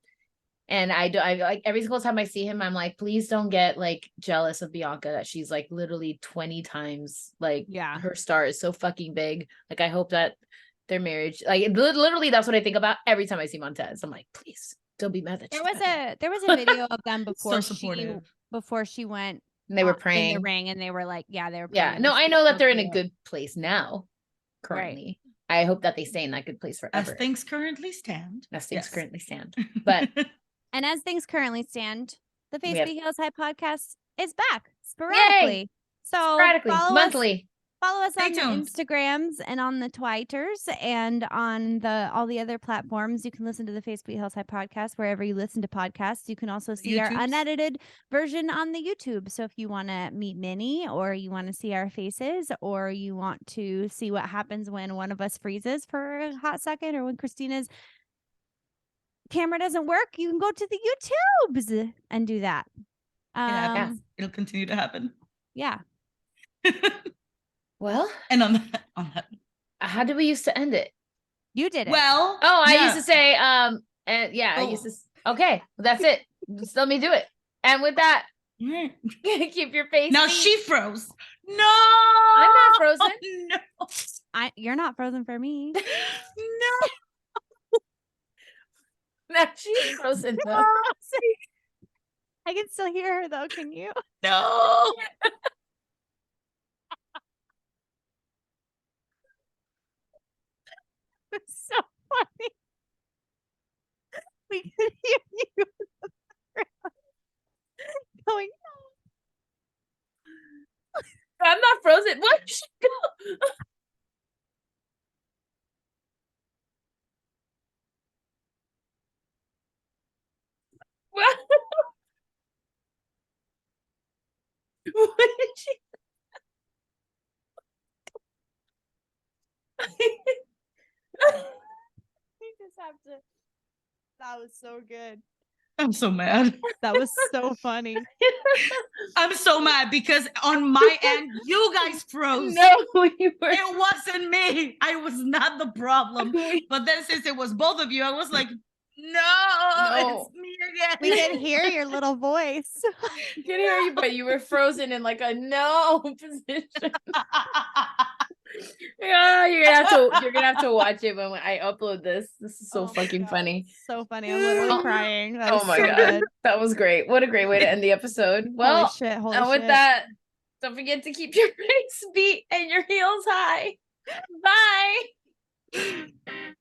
And I like every single time I see him, I'm like, please don't get like jealous of Bianca that she's like literally 20 times like her star is so fucking big. Like I hope that their marriage, like literally that's what I think about every time I see Montez. I'm like, please don't be mad that
there was a video of them before she went
and they were praying
in the ring and they were like, they were praying.
Yeah, no, I know that they're in a good place now. Currently, I hope that they stay in that good place forever.
As things currently stand.
But
and as things currently stand, the Face Beat Heels High podcast is back sporadically.
Yay!
So
Monthly.
Follow us on the Instagrams and on the Twitters and on all the other platforms. You can listen to the Face Beat Heels High podcast wherever you listen to podcasts. You can also see our unedited version on the YouTube. So if you want to meet Minnie or you want to see our faces or you want to see what happens when one of us freezes for a hot second or when Christina's camera doesn't work, you can go to the YouTubes and do that.
It'll continue to happen.
Yeah.
Well, and on that,
how did we used to end it?
You did it.
Well,
I used to say, I used to. Okay, that's it. Just let me do it. And with that, keep your face.
Now she froze. No,
I'm not frozen.
No,
you're not frozen for me.
No.
Now she's frozen. Though.
I can still hear her though. Can you?
No.
It's so funny. We could hear you going.
I'm not frozen. What? What? What did she?
You just have to. That was so good.
I'm so mad.
That was so funny.
I'm so mad because on my end, you guys froze.
No, you were.
It wasn't me. I was not the problem. But then since it was both of you, I was like, no, it's me again.
We can hear your little voice.
I can hear you, but you were frozen in like a no position. Yeah, you're gonna have to watch it when I upload this. This is so fucking funny.
So funny. I'm literally crying. That was
my
so
god,
good.
that was great. What a great way to end the episode. Well,
holy
with
shit.
that, don't forget to keep your face beat and your heels high. Bye.